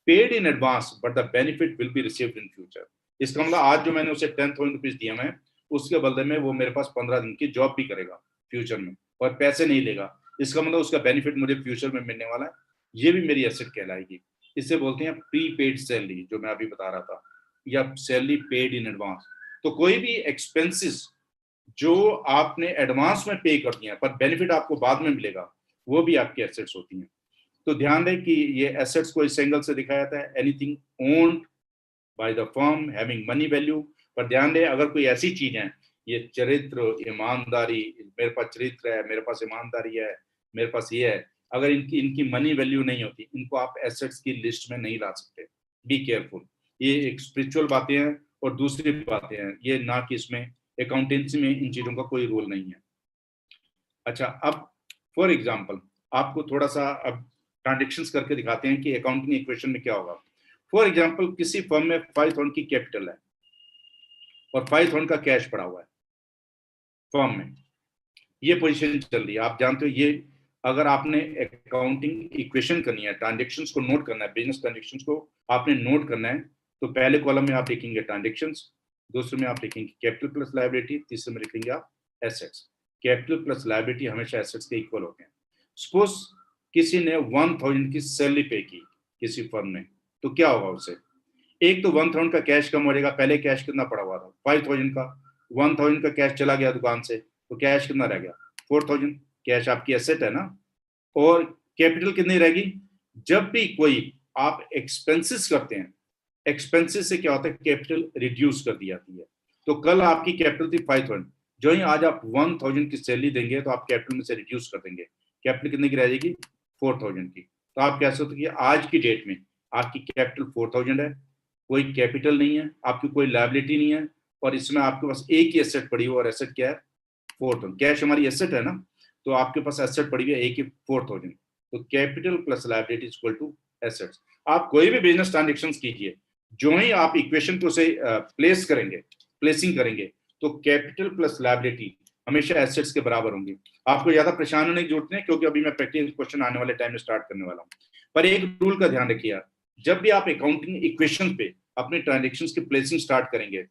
paid in advance but the benefit will be received in future. इसका मतलब आज जो मैंने उसे 10,000 रुपीज दिया मैं, उसके बदले में वो मेरे पास 15 दिन की जॉब भी करेगा फ्यूचर में, और पैसे नहीं लेगा, इसका मतलब उसका बेनिफिट मुझे फ्यूचर में मिलने वाला है, ये भी मेरी एसेट कहलाएगी। इसे बोलते हैं प्री पेड सैलरी, जो मैं अभी बता रहा था, या सैलरी पेड इन एडवांस। तो कोई भी एक्सपेंसेस जो आपने एडवांस में पे कर दिया पर बेनिफिट आपको बाद में मिलेगा, वो भी आपकी एसेट्स होती हैं। तो ध्यान दें कि ये एसेट्स को इस एंगल से दिखाया जाता है, anything owned by the firm having money value. पर ध्यान दें, अगर कोई ऐसी चीज है, ये चरित्र, ईमानदारी, मेरे पास चरित्र है, मेरे पास ईमानदारी है, मेरे पास ये है, अगर इनकी इनकी मनी वैल्यू नहीं होती, इनको आप एसेट्स की लिस्ट में नहीं ला सकते। Be careful. ये एक स्पिरिचुअल बातें हैं, और दूसरी बातें हैं ये, ना कि इसमें अकाउंटेंसी में इन चीजों का कोई रोल नहीं है। अच्छा, अब फॉर एग्जाम्पल आपको थोड़ा सा अब ट्रांजेक्शन्स करके दिखाते हैं कि अकाउंटिंग इक्वेशन में क्या होगा। फॉर एग्जाम्पल, किसी फर्म में 5,000 की कैपिटल है और 5,000 का कैश पड़ा हुआ है फर्म में, ये पोजीशन चल रही है। आप जानते हो, ये अगर आपने अकाउंटिंग इक्वेशन करनी है, ट्रांजेक्शन्स को नोट करना है, बिजनेस ट्रांजेक्शन्स को आपने नोट करना है, तो पहले कॉलम में आप लिखेंगे ट्रांजेक्शन्स, दूसरे में आप लिखेंगे कैपिटल प्लस लायबिलिटी, तीसरे में लिखेंगे आप एसेट्स। कैपिटल प्लस लायबिलिटी हमेशा एसेट्स के इक्वल होते हैं। सपोज किसी ने 1,000 की सैलरी पे की किसी फर्म में, तो क्या होगा उससे, एक तो 1,000 का कैश कम हो जाएगा। पहले कैश कितना पड़ा हुआ था, 5,000 का, 1,000 का कैश चला गया दुकान से, तो कैश कितना रह गया, 4,000। कैश आपकी एसेट है ना। और कैपिटल कितनी रहेगी, जब भी कोई आप एक्सपेंसेस करते हैं, एक्सपेंसेस से क्या होता है, कैपिटल रिड्यूस कर दी जाती है। तो कल आपकी कैपिटल थी 5,000, जो ही आज आप 1,000 की सैलरी देंगे तो आप कैपिटल में से रिड्यूस कर देंगे, कैपिटल कितने की रह जाएगी, 4,000 की। तो आप कह सकते हो कि आज की डेट में आपकी कैपिटल 4,000 है, कोई कैपिटल नहीं है, आपकी कोई लायबिलिटी नहीं है, और इसमें आपके पास एक ही एसेट पड़ी हुई, और एसेट क्या है, 4,000। कैश हमारी एसेट है ना, तो आपके पास एसेट पड़ी हुई है एक ही 4,000। तो capital plus liability is equal to assets. आप कोई भी बिजनेस ट्रांजेक्शन्स कीजिए, जो ही आप इक्वेशन को से प्लेस करेंगे, प्लेसिंग करेंगे, तो कैपिटल प्लस लायबिलिटी हमेशा एसेट्स के बराबर होंगी। आपको ज्यादा परेशान होने की जरूरत नहीं, क्योंकि अभी मैं प्रैक्टिकल क्वेश्चन आने वाले टाइम में स्टार्ट करने वाला हूँ। पर एक रूल का ध्यान रखिए, जब भी आप अकाउंटिंग इक्वेशन पे अपने ट्रांजेक्शन्स की प्लेसिंग स्टार्ट करेंगे,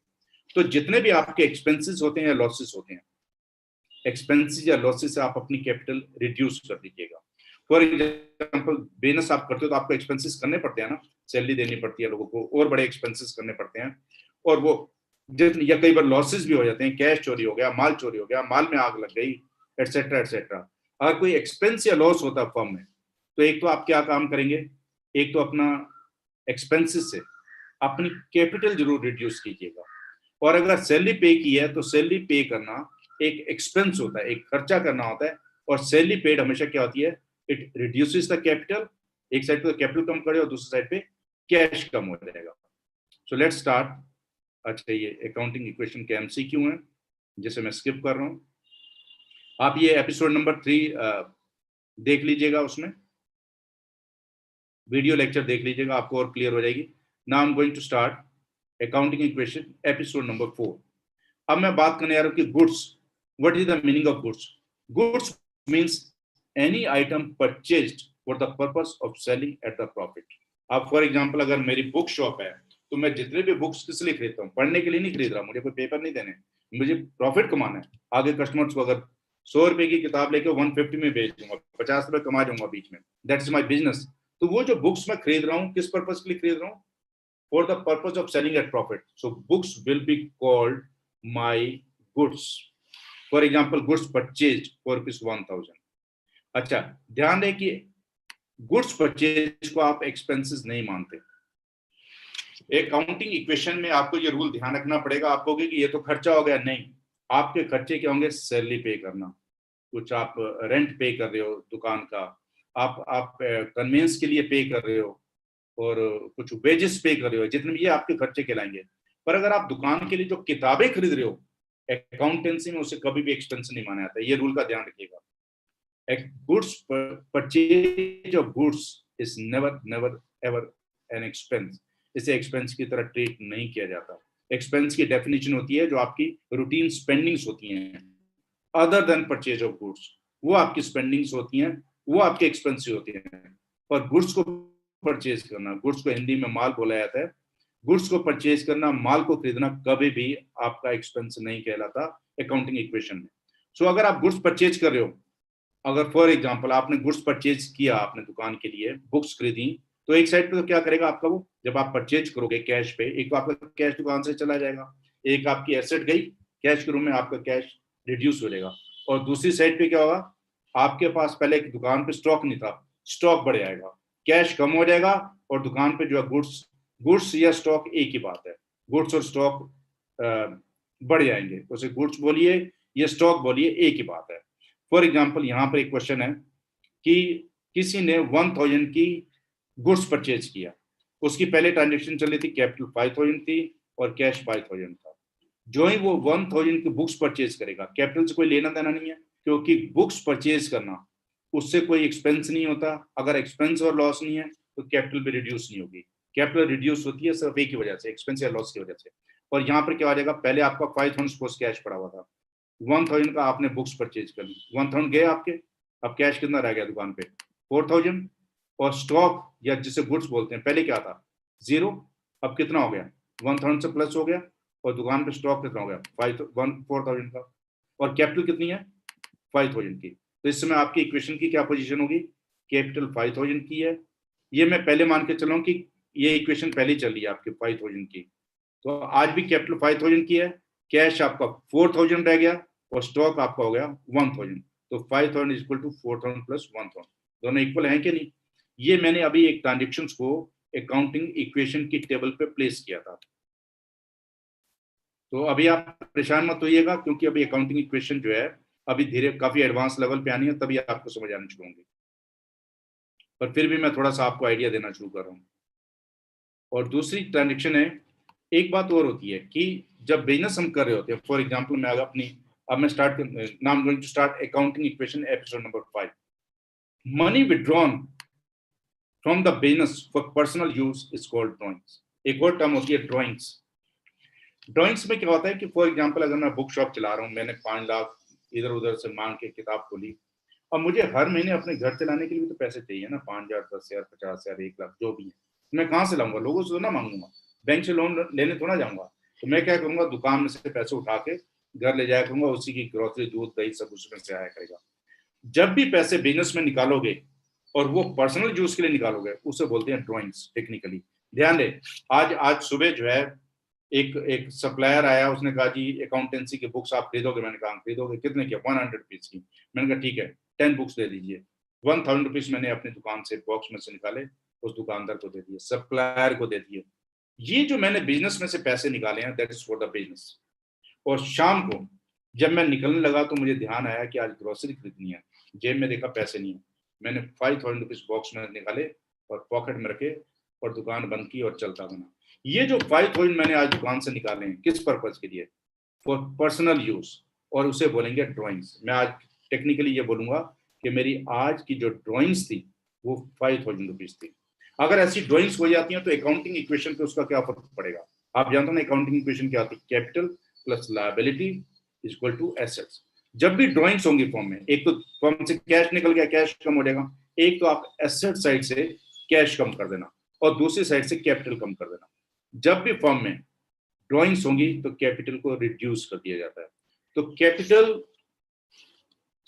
तो जितने भी आपके एक्सपेंसेस होते हैं या लॉसेस होते हैं, एक्सपेंसेस या लॉसेस से आप अपनी कैपिटल रिड्यूस कर दीजिएगा। फॉर एग्जाम्पल बिजनेस आप करते हो तो आपको एक्सपेंसेस करने पड़ते हैं ना, सैलरी देनी पड़ती है लोगों को, और बड़े एक्सपेंसेस करने पड़ते हैं, और वो या कई बार लॉसेस भी हो जाते हैं, कैश चोरी हो गया, माल चोरी हो गया, माल में आग लग गई, एटसेट्रा एटसेट्रा। अगर कोई एक्सपेंस या लॉस होता है फर्म में, तो एक तो आप क्या काम करेंगे, एक तो अपना एक्सपेंसेस से अपनी कैपिटल जरूर रिड्यूस कीजिएगा। और अगर सैलरी पे की है तो सैलरी पे करना एक एक्सपेंस होता है, एक खर्चा करना होता है, और सैलरी पेड हमेशा क्या होती है, इट रिड्यूसेस द कैपिटल। एक साइड पे कैपिटल कम करे और दूसरी साइड पे कैश कम हो जाएगा। So let's start. अच्छा, ये अकाउंटिंग इक्वेशन के एमसीक्यू हैं जिसे मैं स्किप कर रहा हूं। आप ये एपिसोड नंबर 3 देख लीजिएगा, उसमें वीडियो लेक्चर देख लीजिएगा, आपको और क्लियर हो जाएगी। Now I am going to start accounting equation episode number 4। अब मैं बात करने जा रहा हूं कि goods, what is the meaning of goods. Goods means any item purchased for the purpose of selling at the profit. अब फॉर एग्जांपल अगर मेरी बुक शॉप है, तो मैं जितने भी बुक्स किस लिए खरीदता हूँ, पढ़ने के लिए नहीं खरीद रहा, मुझे कोई पेपर नहीं देने, मुझे प्रॉफिट कमाना है आगे कस्टमर्स को। अगर 100 रुपए की किताब लेके 150 में बेच दूंगा, 50 रुपए कमा जाऊंगा बीच में, दैट इज माई बिजनेस। तो वो जो बुक्स मैं खरीद रहा हूँ किस पर्पज के लिए खरीद रहा हूँ, for the purpose of selling eight profit. So books will be called my goods. For example goods purchase for ₹1000। अच्छा, ध्यान दें कि गुड्स परचेज को आप एक्सपेंसेस नहीं मानते। अकाउंटिंग इक्वेशन में आपको ये रूल ध्यान रखना पड़ेगा। आप कहोगे कि ये तो खर्चा हो गया, नहीं, आपके खर्चे क्या होंगे, सैलरी पे करना, कुछ आप रेंट पे कर रहे हो दुकान का, आप कन्वेंस के लिए पे कर रहे हो, और कुछ वेजेस पे कर रहे हो, जितने भी ये आपके खर्चे कहलाएंगे। पर अगर आप दुकान के लिए जो किताबें खरीद रहे हो, अकाउंटेंसी में उसे कभी भी एक्सपेंस नहीं माना जाता है, ये रूल का ध्यान रखिएगा। Goods purchase of goods is never ever an expense. इसे एक्सपेंस की तरह ट्रीट नहीं किया जाता। एक्सपेंस की डेफिनेशन होती है जो आपकी रूटीन स्पेंडिंग्स होती हैं other than purchase of goods, वो आपकी स्पेंडिंग्स होती हैं, वो आपके एक्सपेंसिव होती हैं। पर गुड्स को परचेज करना, गुड्स को हिंदी में माल बोला जाता है, गुड्स को परचेज करना, माल को खरीदना कभी भी आपका एक्सपेंस नहीं कहलाता अकाउंटिंग इक्वेशन में। सो अगर आप गुड्स परचेज कर रहे हो, अगर फॉर एग्जांपल आपने गुड्स परचेज किया, आपने दुकान के लिए बुक्स खरीदी, तो एक साइड पे तो क्या करेगा आपका, वो जब आप परचेज करोगे कैश पे, एक तो आपका कैश दुकान से चला जाएगा, एक आपकी एसेट गई कैश के रूम में, आपका कैश रिड्यूस हो जाएगा। और दूसरी साइड पे क्या होगा, आपके पास पहले दुकान पे स्टॉक नहीं था, स्टॉक बढ़ जाएगा, कैश कम हो जाएगा, और दुकान पे जो है गुड्स या स्टॉक एक ही बात है, गुड्स और स्टॉक बढ़ जाएंगे, उसे गुड्स बोलिए या स्टॉक बोलिए, एक ही बात है। फॉर एग्जाम्पल यहाँ पर एक क्वेश्चन है कि किसी ने 1000 की गुड्स परचेज किया, उसकी पहले ट्रांजेक्शन चल रही थी, कैपिटल 5000 थी और कैश 5000 था। जो ही वो 1000 की बुक्स परचेज करेगा, कैपिटल से कोई लेना देना नहीं है, क्योंकि बुक्स परचेज करना उससे कोई एक्सपेंस नहीं होता। अगर एक्सपेंस और लॉस नहीं है तो कैपिटल भी रिड्यूस नहीं होगी। कैपिटल रिड्यूस होती है सिर्फ एक ही वजह से, एक्सपेंस या लॉस की वजह से। और यहाँ पर क्या हो जाएगा, पहले आपका 5000 सपोज कैश पड़ा हुआ था, 1000 का आपने बुक्स परचेज कर ली, 1000 गए आपके, अब कैश कितना रह गया दुकान पे, 4000, और स्टॉक या जिसे गुड्स बोलते हैं पहले क्या था, 0, अब कितना हो गया, 1000 से प्लस हो गया, और दुकान पे स्टॉक कितना हो गया, 4000 का, और कैपिटल कितनी है, 5000 की। तो इस समय आपकी इक्वेशन की क्या पोजीशन होगी, कैपिटल 5000 की है, ये मैं पहले मान के चला हूं कि ये इक्वेशन पहले चल रही है आपकी 5000 की, तो आज भी कैपिटल 5000 की है, कैश आपका 4000 रह गया, और स्टॉक आपका हो गया 1000। तो 5000 इज इक्वल टू 4000 प्लस 1000, दोनों इक्वल हैं कि नहीं। ये मैंने अभी एक ट्रांजेक्शन्स को अकाउंटिंग इक्वेशन की टेबल पे प्लेस किया था। तो अभी आप परेशान मत होइएगा, क्योंकि अभी अकाउंटिंग इक्वेशन जो है अभी धीरे काफी एडवांस लेवल पे आनी है, तभी आपको समझ आने शुरू होंगे, पर फिर भी मैं थोड़ा सा आपको आइडिया देना शुरू कर रहा हूँ। और दूसरी ट्रांजेक्शन है, एक बात और होती है कि जब बिजनेस हम कर रहे होते हैं, फॉर एग्जाम्पल मैं अब मैं start accounting equation episode number 5। Money withdrawn from the business for personal use is called drawings. एक और टर्म होती है ड्रॉइंग्स। ड्रॉइंग्स में क्या होता है कि फॉर एग्जांपल अगर मैं बुक शॉप चला रहा हूँ, मैंने 5 लाख इधर उधर से मांग के किताब खोली। अब मुझे हर महीने अपने घर चलाने के लिए भी तो पैसे चाहिए ना, 5,000, 10,000, 50,000, 1 लाख जो भी है, मैं कहाँ से लाऊंगा? लोगों से तो ना मांगूंगा, बैंक से लोन लेने थोड़ा जाऊंगा। तो मैं क्या करूंगा, दुकान में से पैसे उठा के घर ले जाया करूंगा, उसी की ग्रोसरी, दूध, दही सब उसमें से आया करेगा। जब भी पैसे बिजनेस में निकालोगे और वो पर्सनल यूज के लिए निकालोगे, उसे बोलते हैं ड्रॉइंग्स टेक्निकली। ध्यान दे, आज सुबह जो है एक सप्लायर आया, उसने कहा जी अकाउंटेंसी की बुक्स आप खरीदोगे? मैंने कहा खरीदोगे, कितने की? 100 रुपीज की। मैंने कहा ठीक है 10 बुक्स दे दीजिए। 1000 रुपीज मैंने अपनी दुकान से बॉक्स में से निकाले, उस दुकानदार को दे दिए, सप्लायर को दे दिए। ये जो मैंने बिजनेस में से पैसे निकाले हैं, that is for the business. और शाम को जब मैं निकलने लगा तो मुझे ध्यान आया कि आज ग्रोसरी खरीदनी है, जेब में देखा पैसे नहीं है। मैंने 5000 रुपीज बॉक्स में निकाले और पॉकेट में रखे और दुकान बंद की और चलता बना। ये जो 5000 मैंने आज दुकान से निकाले हैं, किस पर्पज के लिए? फॉर पर्सनल यूज, और उसे बोलेंगे ड्राइंग्स। मैं आज टेक्निकली ये बोलूंगा कि मेरी आज की जो ड्राइंग्स थी वो 5000 रुपीज थी। अगर ऐसी ड्राइंग्स हो जाती हैं तो अकाउंटिंग इक्वेशन पे उसका क्या फर्क पड़ेगा? आप जानते हो ना अकाउंटिंग इक्वेशन क्या होती है? Capital plus liability is equal to assets. जब भी ड्राइंग्स होंगी फॉर्म में, एक तो फॉर्म से कैश निकल गया, कैश कम हो जाएगा, एक तो आप एसेट साइड से कैश कम कर देना और दूसरी साइड से कैपिटल कम कर देना। जब भी फॉर्म में ड्राइंग्स होंगी तो कैपिटल को रिड्यूस कर दिया जाता है। तो कैपिटल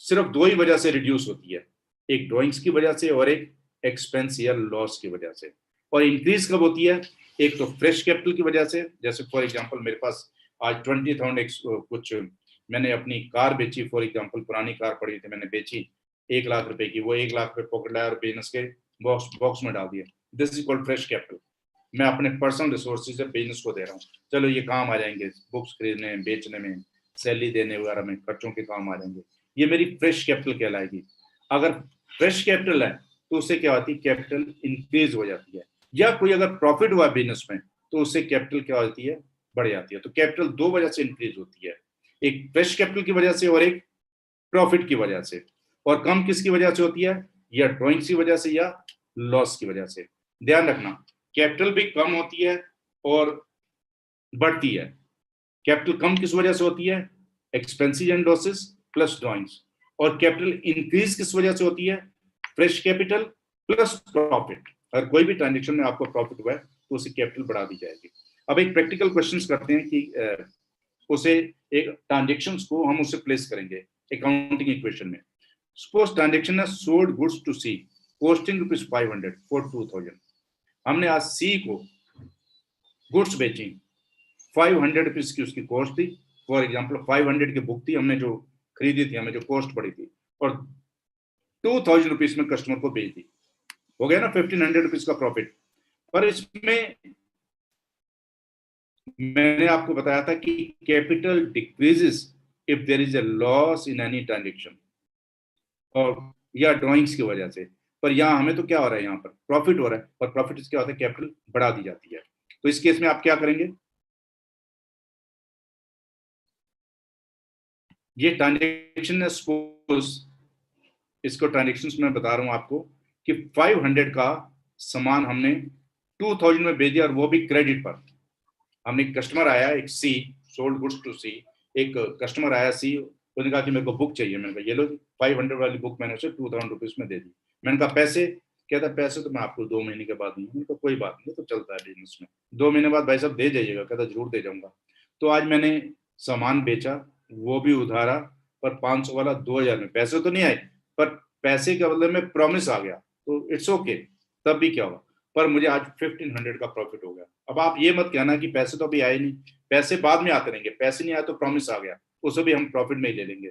सिर्फ दो ही वजह से रिड्यूस होती है, एक ड्राइंग्स की वजह से और एक एक्सपेंस या लॉस की वजह से। और इंक्रीज कब होती है? एक तो फ्रेश कैपिटल की वजह से, जैसे फॉर एग्जांपल मेरे पास आज 20,000 कुछ मैंने अपनी कार बेची, फॉर एग्जांपल पुरानी कार पड़ी थी, मैंने बेची 1 लाख रुपए की, वो 1 लाख रुपए पॉकेट लाया और बिजनेस के बॉक्स में डाल दिया। This is called fresh capital. मैं अपने पर्सनल रिसोर्सेज से बिजनेस को दे रहा हूँ, चलो ये काम आ जाएंगे, बुक्स खरीदने, बेचने में, सैलरी देने वगैरह में, खर्चों के काम आ जाएंगे। ये मेरी फ्रेश कैपिटल कहलाएगी। अगर फ्रेश कैपिटल है तो उससे क्या होती है? कैपिटल इंक्रीज हो जाती है। या कोई अगर प्रॉफिट हुआ बिजनेस में तो उससे कैपिटल क्या होती है? बढ़ जाती है। तो कैपिटल दो वजह से इंक्रीज होती है, एक फ्रेश कैपिटल की वजह से और एक प्रॉफिट की वजह से। और कम किसकी वजह से होती है? या ड्रॉइंग्स की वजह से या लॉस की वजह से। ध्यान रखना, कैपिटल भी कम होती है और बढ़ती है। कैपिटल कम किस वजह से होती है? Expenses and losses plus drawings. और कैपिटल इंक्रीज किस वजह से होती है? Fresh capital plus profit. अगर कोई भी ट्रांजेक्शन में आपको प्रॉफिट हुआ है तो उसे कैपिटल बढ़ा दी जाएगी। अब एक प्रैक्टिकल क्वेश्चंस करते हैं कि उसे एक ट्रांजेक्शन को हम उसे प्लेस करेंगे अकाउंटिंग इक्वेशन में। सपोज ट्रांजेक्शन है sold goods to C, costing rupees 500 for 2000। हमने आज सी को गुड्स बेची, 500 रुपीज की उसकी कॉस्ट थी। फॉर एग्जाम्पल 500 की बुक थी, हमने जो खरीदी थी, हमें जो कॉस्ट पड़ी थी, और 2000 रुपीज में कस्टमर को बेच दी। हो गया ना 1500 रुपीज का प्रॉफिट। पर इसमें मैंने आपको बताया था कि capital decreases if there is a loss in any transaction और या ड्राइंग्स की वजह से। पर यहाँ हमें तो क्या हो रहा है? यहाँ पर प्रॉफिट हो रहा है, और प्रॉफिट क्या होता है? कैपिटल बढ़ा दी जाती है। तो इस केस में आप क्या करेंगे? ये ट्रांजेक्शन है, सपोज इसको ट्रांजेक्शन में बता रहा हूं आपको कि 500 का सामान हमने 2000 में भेज दिया, और वो भी क्रेडिट पर। हमने कस्टमर आया, एक सी, सोल्ड गुड्स टू सी, एक कस्टमर आया सी, उसने कहा कि मेरे को बुक चाहिए। मैंने कहा ये लो 500 वाली बुक मैंने उसे 2000 रुपीज में दे दी। मैंने कहा पैसे? कहता पैसे तो मैं आपको 2 महीने के बाद दूंगा। तो कोई बात नहीं, तो चलता है बिजनेस में, 2 महीने बाद भाई साहब दे जाइएगा। कहता जरूर दे जाऊंगा। तो आज मैंने सामान बेचा, वो भी उधारा, पर 500 वाला 2000 में। पैसे तो नहीं आए, पर पैसे के बदले में प्रॉमिस आ गया, तो इट्स ओके। तब भी क्या होगा? पर मुझे आज 1500 का प्रॉफिट हो गया। अब आप ये मत कहना कि पैसे तो अभी आए नहीं, पैसे बाद में आते रहेंगे। पैसे नहीं आए तो प्रॉमिस आ गया, उसे भी हम प्रॉफिट में ही ले लेंगे।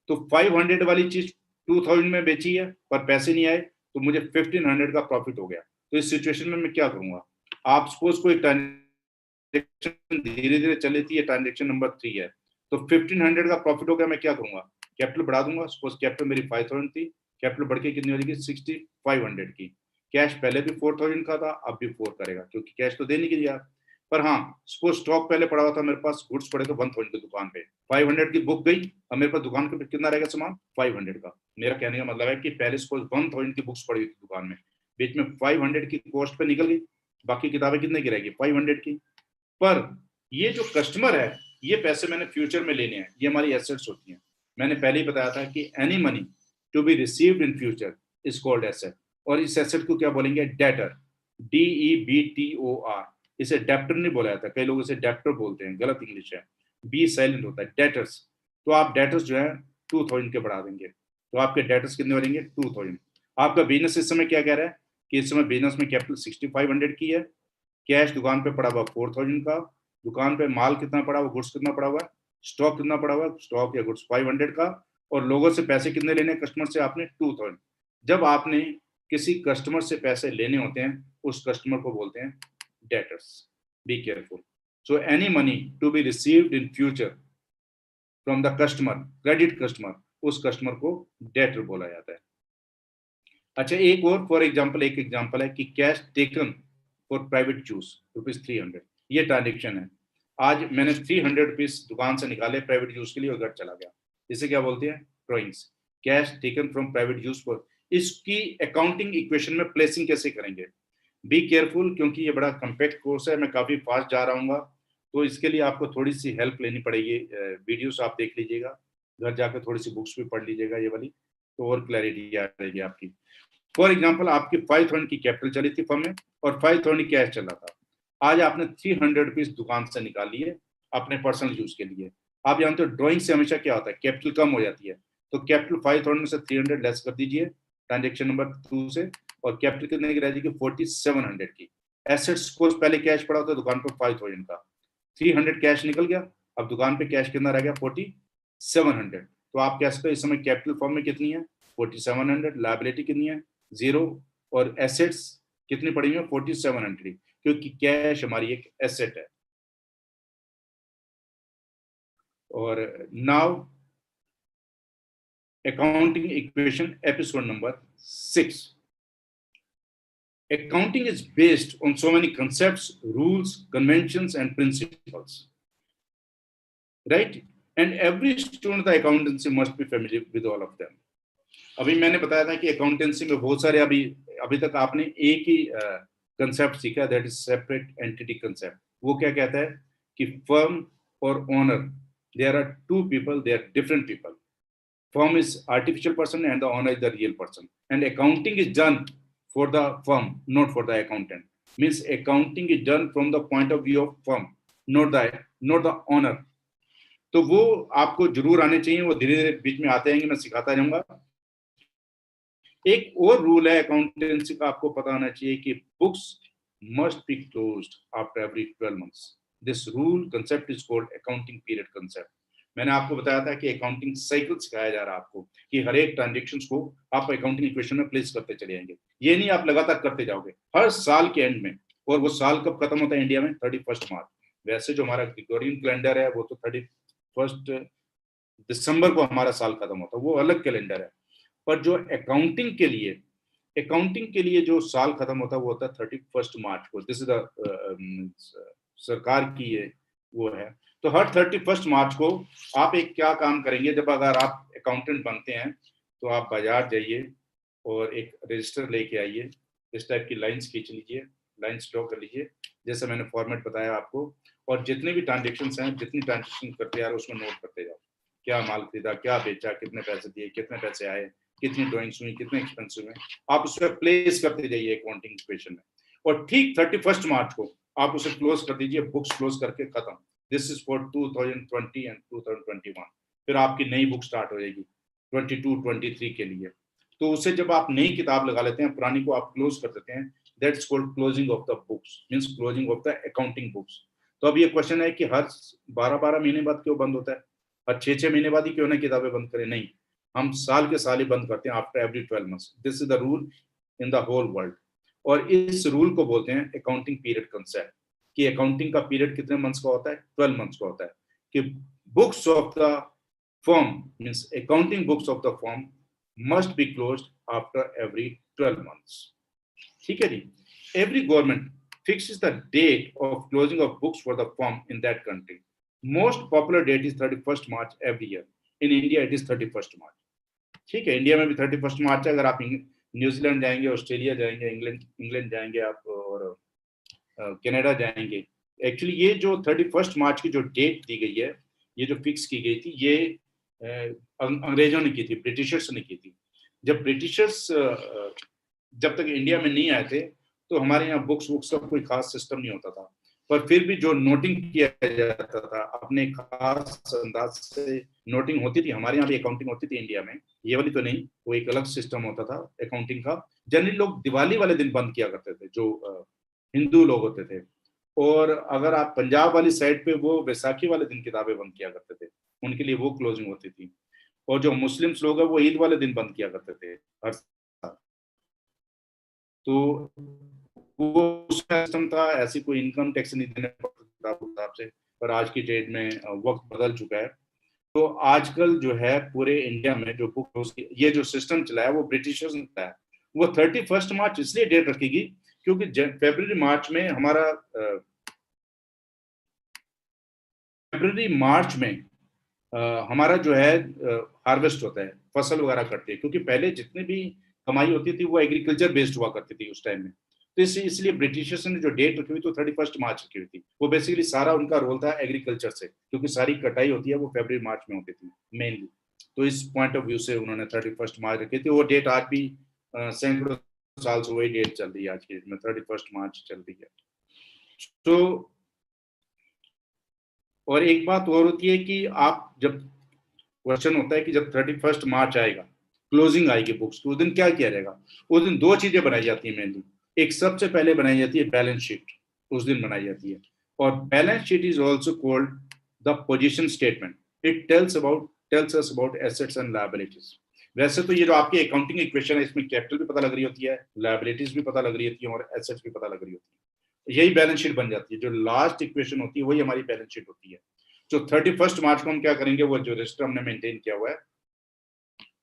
तो 500 वाली चीज 2000 में बेची है, पर पैसे नहीं आए, तो मुझे 1500 का प्रॉफिट हो गया। तो इस सिचुएशन में मैं क्या करूंगा? आप सपोज कोई ट्रांजेक्शन धीरे धीरे चली थी, ट्रांजेक्शन नंबर 3 है, तो 1500 का प्रॉफिट हो गया। मैं क्या करूंगा? कैपिटल बढ़ा दूंगा। सपोज कैपिटल मेरी 5000 थी, कैपिटल बढ़ के कितनी हो जाएगी? 6500 की। कैश पहले भी 4000 का था, अब भी 4 करेगा, क्योंकि कैश तो देने के लिए। पर हाँ, सपोज स्टॉक पहले पड़ा हुआ था मेरे पास, गुड्स पड़े तो 1000 की दुकान पे, 500 की बुक गई, अब मेरे पास दुकान पे कितना रहेगा सामान? 500 का। मेरा कहने का मतलब है कि पहले सपोज 1000 की बुक्स पड़ी हुई थी दुकान में, बीच में 500 की कॉस्ट पे निकल गई, बाकी किताबें कितने की रहेगी? 500 की। पर ये जो कस्टमर है, ये पैसे मैंने फ्यूचर में लेने हैं, ये हमारी एसेट्स होती हैं। मैंने पहले ही बताया था कि any money to be received in future is called asset, और इस एसेट को क्या बोलेंगे? Debtor, DEBTOR। इसे डेप्टर नहीं बोला जाता, कई लोग इसे डेप्टर बोलते हैं, गलत इंग्लिश है, बी साइलेंट होता है, डेटर्स। तो आप डेटर्स जो है 2000 के बढ़ा देंगे, तो आपके डेटर्स कितने बनेंगे? 2000। आपका बिजनेस इस समय क्या कह रहा है कि इस समय बिजनेस में कैपिटल 6500 की है, कैश दुकान पे पड़ा हुआ 4000 का, दुकान पे माल कितना पड़ा हुआ, गुड्स कितना पड़ा हुआ है, स्टॉक कितना पड़ा हुआ है, स्टॉक या गुड्स 500 का, और लोगों से पैसे कितने लेने, कस्टमर से आपने 2000। जब आपने किसी कस्टमर से पैसे लेने होते हैं, उस कस्टमर को बोलते हैं debtors. Be careful. So any money to be received in future from the customer, credit customer, उस कस्टमर को डेटर बोला जाता है। अच्छा, एक और फॉर एग्जाम्पल, एक एग्जाम्पल है कि cash taken for private use ₹300, ये ट्रांजेक्शन है। आज मैंने 300 रुपीज दुकान से निकाले प्राइवेट यूज के लिए और घर चला गया, इसे क्या बोलते हैं? Drawings. Cash taken from private use for, इसकी अकाउंटिंग इक्वेशन में प्लेसिंग कैसे करेंगे? बी केयरफुल, क्योंकि ये बड़ा कम्पैक्ट कोर्स है, मैं काफी फास्ट जा रहा हूँ, तो इसके लिए आपको थोड़ी सी हेल्प लेनी पड़ेगी। वीडियोस आप देख लीजिएगा, घर जाकर थोड़ी सी बुक्स भी पढ़ लीजिएगा ये वाली, तो और क्लैरिटी आ जाएगी आपकी। फॉर एग्जाम्पल, आपकी 5,000 की कैपिटल चली थी फर्म में और 5,000 कैश चला था। आज आपने 300 रुपीज दुकान से निकाल लिए अपने पर्सनल यूज के लिए। आप जानते हो ड्राइंग से हमेशा क्या होता है? कैपिटल कम हो जाती है, तो कैपिटल 5,000 में से 300 लेस कर दीजिए ट्रांजेक्शन नंबर 2 से, और कैपिटल कितने की रह जाएगी? 4700 की। एसेट्स को पहले कैश पड़ा होता है दुकान पर 5,000 का, 300 कैश निकल गया, अब दुकान पे कैश कितना रह गया? 4700। तो आप कह सकते हो इस समय कैपिटल फॉर्म में कितनी है? 4700। लायबिलिटी कितनी है? 0। और एसेट्स कितनी पड़ी है? 4700, क्योंकि कैश हमारी एक एसेट है। और now accounting equation episode number 6। Accounting is based on so many concepts, rules, conventions, and principles, right? And every student of the accountancy must be familiar with all of them. अभी मैंने बताया था कि अकाउंटेंसी में बहुत सारे अभी तक आपने एक ही कंसेप्ट सीखा, that is separate entity concept. वो क्या कहता है कि फर्म और owner, there are two people, they are different people. Firm is artificial person and the owner is the real person. And accounting is done for the firm, not for the accountant. Means accounting is done from the point of view of firm, not the owner. तो वो आपको जरूर आने चाहिए, वो धीरे धीरे बीच में आते रहेंगे, मैं सिखाता जाऊंगा। एक और रूल है अकाउंटेंसी का, आपको पता होना चाहिए कि books must be closed after every 12 months. This rule concept is called accounting period concept. मैंने आपको बताया था कि अकाउंटिंग साइकिल सिखाया जा रहा है आपको, कि हर एक ट्रांजेक्शन्स को आप अकाउंटिंग इक्वेशन में प्लेस करते चले जाएंगे। ये नहीं आप लगातार करते जाओगे, हर साल के एंड में। और वो साल कब खत्म होता है इंडिया में? 31 मार्च। वैसे जो हमारा ग्रेगोरियन कैलेंडर है वो तो 31 दिसंबर को हमारा साल खत्म होता है, वो अलग कैलेंडर है। पर जो अकाउंटिंग के लिए जो साल खत्म होता है वो होता है 31 मार्च को। दिस इज द सरकार की ये वो है। तो हर 31 मार्च को आप एक क्या काम करेंगे, जब अगर आप अकाउंटेंट बनते हैं तो आप बाजार जाइए और एक रजिस्टर लेके आइए, इस टाइप की लाइंस खींच लीजिए, लाइंस ड्रॉ कर लीजिए, जैसे मैंने फॉर्मेट बताया आपको, और जितने भी ट्रांजेक्शन्स हैं, जितनी ट्रांजेक्शन करते हैं उसमें नोट करते जाओ। क्या माल खरीदा, क्या बेचा, कितने पैसे दिए, कितने पैसे आए, कितनी ड्राइंग्स हुई, कितने एक्सपेंस हुए, आप उस पर प्लेस करते जाइए अकाउंटिंग इक्वेशन में। और ठीक 31 मार्च को आप उसे क्लोज कर दीजिए, बुक्स क्लोज करके खत्म। This is for 2020 and 2021। फिर आपकी नई बुक स्टार्ट हो जाएगी 22-23 के लिए। तो उसे जब आप नई किताब लगा लेते हैं, पुरानी को आप क्लोज कर देते हैं, that's called closing of the books, means closing of the accounting books. तो अब ये क्वेश्चन है कि हर 12-12 महीने बाद क्यों बंद होता है, हर 6-6 महीने बाद ही क्यों ना किताबें बंद करें? नहीं, हम साल के साल ही बंद करते हैं, after every 12 months। This is the rule in the whole world. और इस रूल को बोलते हैं अकाउंटिंग पीरियड कंसेप्ट, कि अकाउंटिंग का पीरियड कितने मंथ्स का होता है? 12 months का होता है। कि books of the firm, means accounting books of the firm must be closed after every 12 months। ठीक है जी। Every government fixes the date of closing of books for the firm in that country. Most popular date is 31st March every year. In India it is 31st March. ठीक है, इंडिया में भी 31 मार्च है। अगर आप न्यूजीलैंड जाएंगे, ऑस्ट्रेलिया जाएंगे, इंग्लैंड जाएंगे आप, और कनाडा जाएंगे, एक्चुअली ये जो 31 मार्च की जो डेट दी गई है, ये जो फिक्स की गई थी, ये अंग्रेजों ने की थी, ब्रिटिशर्स ने की थी। जब ब्रिटिशर्स जब तक इंडिया में नहीं आए थे तो हमारे यहाँ बुक्स का कोई खास सिस्टम नहीं होता था, पर फिर भी जो नोटिंग किया जाता था अपने खास अंदाज से नोटिंग होती थी। हमारे यहाँ भी अकाउंटिंग होती थी इंडिया में, ये वाली तो नहीं, वो एक अलग सिस्टम होता था अकाउंटिंग का। जनरली लोग दिवाली वाले दिन बंद किया करते थे, जो हिंदू लोग होते थे। और अगर आप पंजाब वाली साइड पे, वो बैसाखी वाले दिन किताबें बंद किया करते थे, उनके लिए वो क्लोजिंग होती थी। और जो मुस्लिम्स लोग हैं वो ईद वाले दिन बंद किया करते थे हर साल। तो वो सिस्टम था, ऐसी कोई इनकम टैक्स नहीं देने पड़ता हिसाब से। पर आज की डेट में वक्त बदल चुका है। तो आजकल जो है पूरे इंडिया में जो बुक ये जो सिस्टम चला है वो ब्रिटिशर्स ने चलाया है। वो 31 मार्च इसलिए डेट रखेगी क्योंकि फरवरी मार्च में हमारा फरवरी मार्च में हमारा जो है हार्वेस्ट होता है, फसल वगैरह करते हैं। क्योंकि पहले जितनी भी कमाई होती थी वो एग्रीकल्चर बेस्ड हुआ करती थी उस टाइम में। तो इसलिए ब्रिटिशर्स ने जो डेट रखी हुई तो 31 मार्च रखी हुई थी। वो बेसिकली सारा उनका रोल था एग्रीकल्चर से, क्योंकि सारी कटाई होती है वो फरवरी मार्च में होती थी मेनली। तो इस पॉइंट ऑफ व्यू से उन्होंने 31 मार्च रखी थी। वो डेट आज भी सैकड़ों साल से वही डेट चल रही है, आज की डेट में 31 मार्च चल रही है। तो और एक बात और होती है कि आप जब क्वेश्चन होता है कि जब 31 मार्च आएगा, क्लोजिंग आएगी बुक्स की, उस दिन क्या किया जाएगा? उस दिन दो चीजें बनाई जाती है मेनली। एक सबसे पहले बनाई जाती है बैलेंस शीट, उस दिन बनाई जाती है। और balance sheet is also called the position statement. It tells us about assets and liabilities. वैसे तो ये जो आपकी अकाउंटिंग इक्वेशन है, इसमें कैपिटल भी पता लग रही होती है, लायबिलिटीज भी पता लग रही होती है, और एसेट्स भी पता लग रही होती है। यही बैलेंस शीट बन जाती है। जो लास्ट इक्वेशन होती है वही हमारी बैलेंस शीट होती है। जो 31 मार्च को हम क्या करेंगे, वो जो रजिस्टर हमने मेंटेन किया हुआ है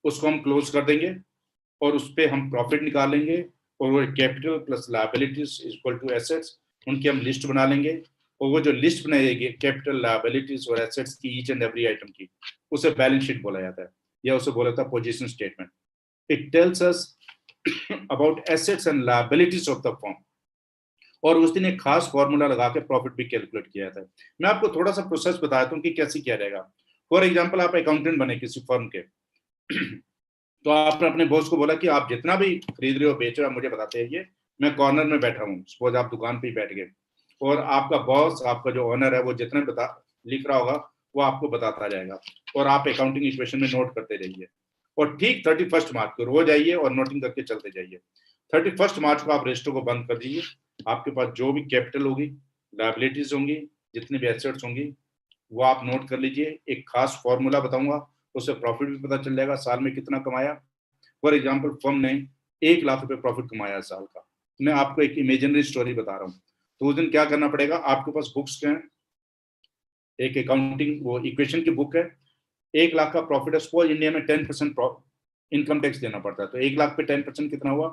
उसको हम क्लोज कर देंगे, और उस पर हम प्रॉफिट निकालेंगे। और वो capital plus liabilities equal to assets, उनकी हम लिस्ट बना लेंगे। और वो जो लिस्ट बनाई जाएगी कैपिटल, लायबिलिटीज और एसेट्स की, ईच एंड एवरी आइटम की, उसे बैलेंस शीट बोला जाता है, या उसे बोला जाता है position statement. It tells us about assets and liabilities of the firm. और उस दिन एक खास फॉर्मूला लगा के प्रॉफिट भी कैलकुलेट किया जाता है। मैं आपको थोड़ा सा प्रोसेस बताता हूँ कि कैसे किया जाएगा। फॉर एग्जाम्पल, आप अकाउंटेंट बने किसी फर्म के तो आपने अपने बॉस को बोला कि आप जितना भी खरीद रहे हो, बेच रहे हो, मुझे बताते हैं। ये मैं कॉर्नर में बैठा हूँ, सपोज आप दुकान पे ही बैठ गए, और आपका बॉस, आपका जो ओनर है, वो जितना बता लिख रहा होगा वो आपको बताता जाएगा, और आप अकाउंटिंग इक्वेशन में नोट करते जाइए। और ठीक 31 मार्च को रोज आइए और नोटिंग करके चलते जाइए। 31 मार्च को आप रजिस्टर को बंद कर दीजिए। आपके पास जो भी कैपिटल होगी, लायबिलिटीज होंगी, जितनी भी एसेट्स होंगी, वो आप नोट कर लीजिए। एक खास फॉर्मूला बताऊंगा, उससे प्रॉफिट भी पता चल जाएगा, साल में कितना कमाया। फॉर एग्जाम्पल, फर्म ने 1 लाख रुपए प्रॉफिट कमाया साल का। मैं आपको एक इमेजिनरी स्टोरी बता रहा हूँ। तो उस दिन क्या करना पड़ेगा, आपके पास बुक्स हैं, एक अकाउंटिंग वो इक्वेशन की बुक है। 1 लाख का प्रॉफिट है, सपोज इंडिया में 10% इनकम टैक्स देना पड़ता है। तो 1 लाख पे 10% कितना हुआ?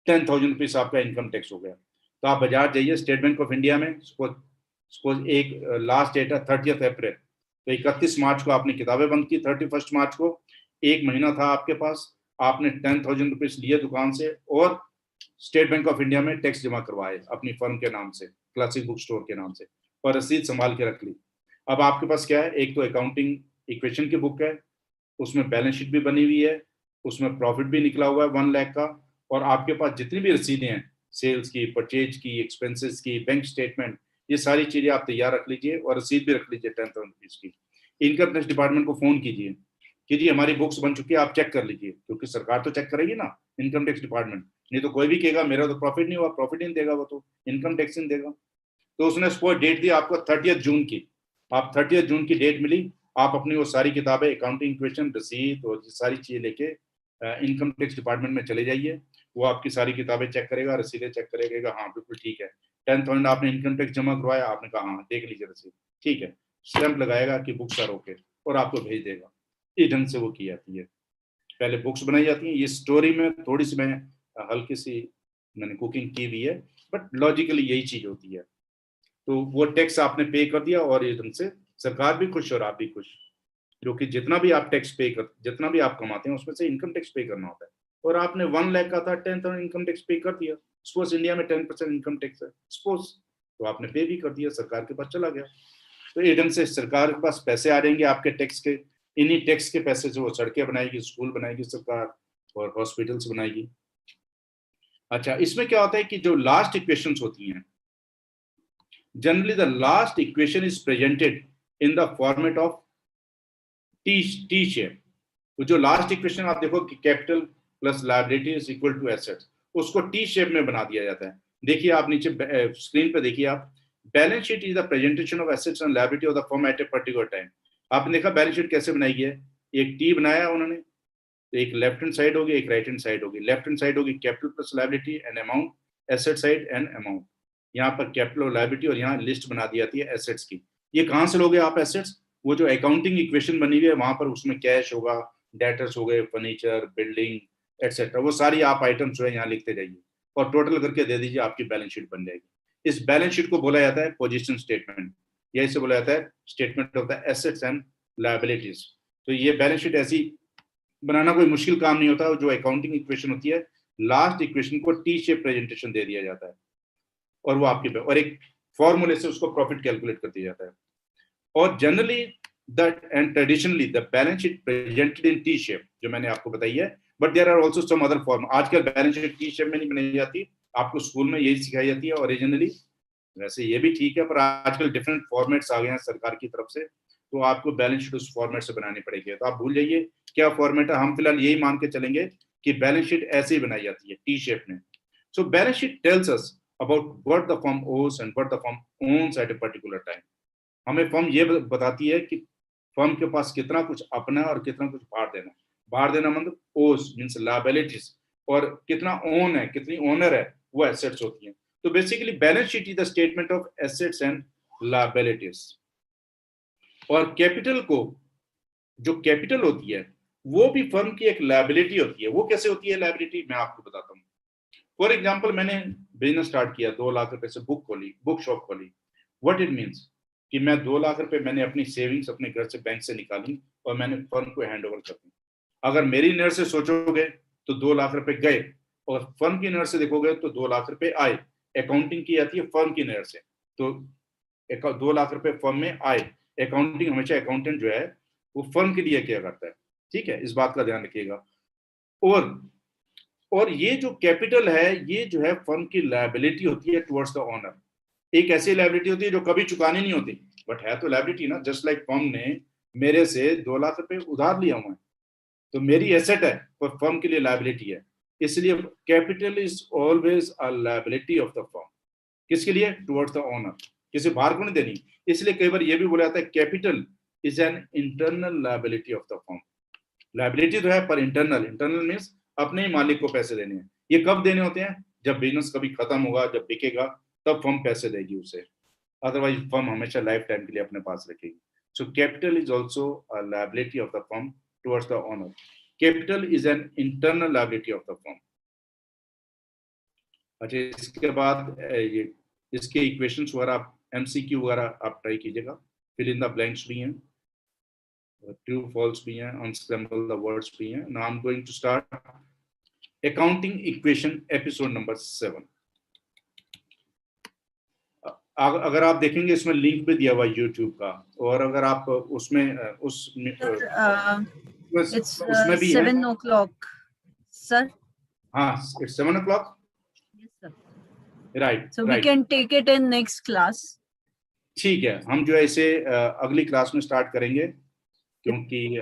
10,000 रुपीज आपका इनकम टैक्स हो गया। तो आप बाजार जाइए, स्टेट बैंक ऑफ इंडिया में, सपोज एक लास्ट डेट है 30 अप्रैल, तो 31 मार्च को आपने किताबें बंद की। 31 मार्च को 1 महीना था आपके पास, आपने 10,000 रुपीज लिए दुकान से, और स्टेट बैंक ऑफ इंडिया में टैक्स जमा करवाए अपनी फर्म के नाम से, क्लासिक बुक स्टोर के नाम से, और रसीद संभाल के रख ली। अब आपके पास क्या है, एक तो अकाउंटिंग इक्वेशन की बुक है, उसमें बैलेंस शीट भी बनी हुई है, उसमें प्रॉफिट भी निकला हुआ है 1 लाख का, और आपके पास जितनी भी रसीदें हैं, सेल्स की, परचेज की, एक्सपेंसेस की, बैंक स्टेटमेंट, ये सारी चीजें आप तैयार रख लीजिए, और रसीद भी रख लीजिए 10,000 रुपीज की। इनकम टैक्स डिपार्टमेंट को फोन कीजिए कि जी हमारी बुक्स बन चुकी है, आप चेक कर लीजिए, क्योंकि सरकार तो चेक करेगी ना, इनकम टैक्स डिपार्टमेंट। नहीं तो कोई भी कहेगा मेरा तो प्रॉफिट नहीं हुआ, प्रॉफिट नहीं देगा, वो तो इनकम टैक्स नहीं देगा। तो उसने सपोज डेट दी आपको 30 जून की, आप 30 जून की डेट मिली, आप अपनी वो सारी किताबें, अकाउंटिंग इक्वेशन, रसीद और सारी चीजें लेके इनकम टैक्स डिपार्टमेंट में चले जाइए। वो आपकी सारी किताबें चेक करेगा, रसीदें चेक करेगा, हाँ बिल्कुल ठीक है, 10,000 आपने इनकम टैक्स जमा करवाया, आपने कहा हाँ देख लीजिए रसीद, ठीक है, स्टैंप लगाएगा कि बुक्स आर ओके, और आपको भेज देगा। इस ढंग से वो की जाती है। पहले बुक्स बनाई जाती हैं। ये स्टोरी में थोड़ी सी मैं हल्की सी मैंने कुकिंग की हुई है, बट लॉजिकली यही चीज होती है। तो वो टैक्स आपने पे कर दिया, और इस ढंग से सरकार भी खुश और आप भी खुश, क्योंकि जितना भी आप टैक्स पे कर, जितना भी आप कमाते हैं उसमें से इनकम टैक्स पे करना होता है। और आपने 1 लाख का था, 10,000 इनकम टैक्स पे कर दिया। सपोज इंडिया में 10% इनकम टैक्स है सपोज, तो आपने पे भी कर दिया, सरकार के पास चला गया। तो ये ढंग से सरकार के पास पैसे आ जाएंगे आपके टैक्स के, इन्हीं टैक्स के पैसे से वो सड़कें बनाएगी, स्कूल बनाएगी सरकार और हॉस्पिटल्स बनाएगी। अच्छा, इसमें क्या होता है कि जो लास्ट इक्वेशंस होती हैं, generally the last equation is presented in the format of T shape. तो जो लास्ट इक्वेशन आप देखो कि capital plus liability is equal to assets, उसको टी शेप में बना दिया जाता है। देखिए आप नीचे स्क्रीन पे देखिए आप, balance sheet is the presentation of assets and liability of the firm at a particular time. आपने देखा बैलेंस शीट कैसे बनाई है, एक टी बनाया उन्होंने, तो एक लेफ्ट हैंड साइड होगी, एक राइट हैंड साइड होगी। लेफ्ट हैंड साइड होगी capital plus liability and amount, asset side and amount. यहाँ पर कैपिटल और लायबिलिटी और यहाँ लिस्ट बना दी जाती है एसेट्स की। ये कहाँ से लोगे आप एसेट्स? वो जो अकाउंटिंग इक्वेशन बनी हुई है वहां पर, उसमें कैश होगा, डेटर्स हो गए, फर्नीचर, बिल्डिंग एटसेट्रा, वो सारी आप आइटम्स जो है यहाँ लिखते जाइए और टोटल करके दे दीजिए, आपकी बैलेंस शीट बन जाएगी। इस बैलेंस शीट को बोला जाता है पोजीशन स्टेटमेंट, या इसे बोला जाता है statement of the assets and liabilities. तो ये बैलेंस शीट ऐसी बनाना कोई मुश्किल काम नहीं होता। जो अकाउंटिंग इक्वेशन होती है, लास्ट इक्वेशन को टी शेप प्रेजेंटेशन दे दिया जाता है और वो आपके, और एक फॉर्मूले से उसको प्रॉफिट कैलकुलेट कर दिया जाता है। और generally that and traditionally the balance sheet presented in T shape, जो मैंने आपको बताई है, but there are also some other form। आजकल बैलेंस शीट T shape में नहीं बनाई जाती, आपको स्कूल में यही सिखाई जाती है ओरिजिनली। वैसे ये भी ठीक है, पर आजकल डिफरेंट फॉर्मेट्स आ गए हैं सरकार की तरफ से, तो आपको बैलेंस शीट उस फॉर्मेट से बनानी पड़ेगी। तो आप भूल जाइए क्या फॉर्मेट है, हम फिलहाल यही मान के चलेंगे कि बैलेंस शीट ऐसे ही बनाई जाती है, टी शेप में। So balance sheet tells us about what the firm owes and what the firm owns at a particular time. हमें फर्म ये बताती है कि फर्म के पास कितना कुछ अपना और कितना कुछ बाहर देना। बाहर देना मतलब ओस मींस लायबिलिटीज, और कितना ओन है, कितनी ओनर है, वो एसेट्स होती हैं। तो basically balance sheet is the statement of assets and liabilities. और कैपिटल को, जो कैपिटल होती है वो भी फर्म की एक लायबिलिटी होती है। वो कैसे होती है लायबिलिटी, मैं आपको बताता हूँ। फॉर एग्जाम्पल, मैंने बिजनेस स्टार्ट किया, 2 लाख रुपए से बुक शॉप खोली। व्हाट इट मीन्स कि मैं 2 लाख रुपए मैंने अपनी सेविंग्स अपने घर से, बैंक से निकाली और मैंने फर्म को हैंड ओवर कर दी। अगर मेरी नजर से सोचोगे तो 2 लाख रुपए गए, और फर्म की नजर से देखोगे तो 2 लाख रुपए आए। अकाउंटिंग की जाती है फर्म की नजर से, तो 2 लाख रुपए फर्म में आए। अकाउंटिंग हमेशा अकाउंटेंट जो है वो फर्म के लिए क्या करता है, ठीक है, इस बात का ध्यान रखिएगा। और ये जो कैपिटल है, ये जो है फर्म की लायबिलिटी होती है टुवर्ड्स द ओनर। एक ऐसी लायबिलिटी होती है जो कभी चुकानी नहीं होती, बट है तो लायबिलिटी ना। जस्ट लाइक फर्म ने मेरे से 2 लाख रुपए उधार लिया हुआ है, तो मेरी एसेट है पर फर्म के लिए लायबिलिटी है। इसलिए capital is always a liability of the firm. किसके लिए? टुवर्ड्स द ओनर, किसी बाहर को नहीं देनी। इसलिए कई बार ये भी बोला जाता है capital is an internal liability of the firm. Liability तो है पर इंटरनल, इंटरनल मीन्स अपने ही मालिक को पैसे देने हैं। ये कब देने होते हैं? जब बिजनेस कभी खत्म होगा, जब बिकेगा, तब फर्म पैसे देगी उसे। अदरवाइज फर्म हमेशा लाइफ टाइम के लिए अपने पास रखेगी। So capital is also a liability of the firm towards the owner. Capital is an internal liability of the firm. अच्छा, इसके बाद ये इसके इक्वेशंस वगैरह, एमसीक्यू वगैरह आप ट्राई कीजिएगा। फिल इन द ब्लैंक्स भी हैं, ट्रू फॉल्स भी हैं, अनस्क्रैम्बल द वर्ड्स भी हैं। Now I am going to start accounting equation episode number 7। अगर आप देखेंगे इसमें लिंक भी दिया हुआ है यूट्यूब का, और अगर आप उसमें उसमें भी 7 o'clock, sir. हाँ, it's 7 o'clock. Yes, sir. Right. So we can take it in next class. ठीक है, हम जो है इसे अगली क्लास में स्टार्ट करेंगे, क्योंकि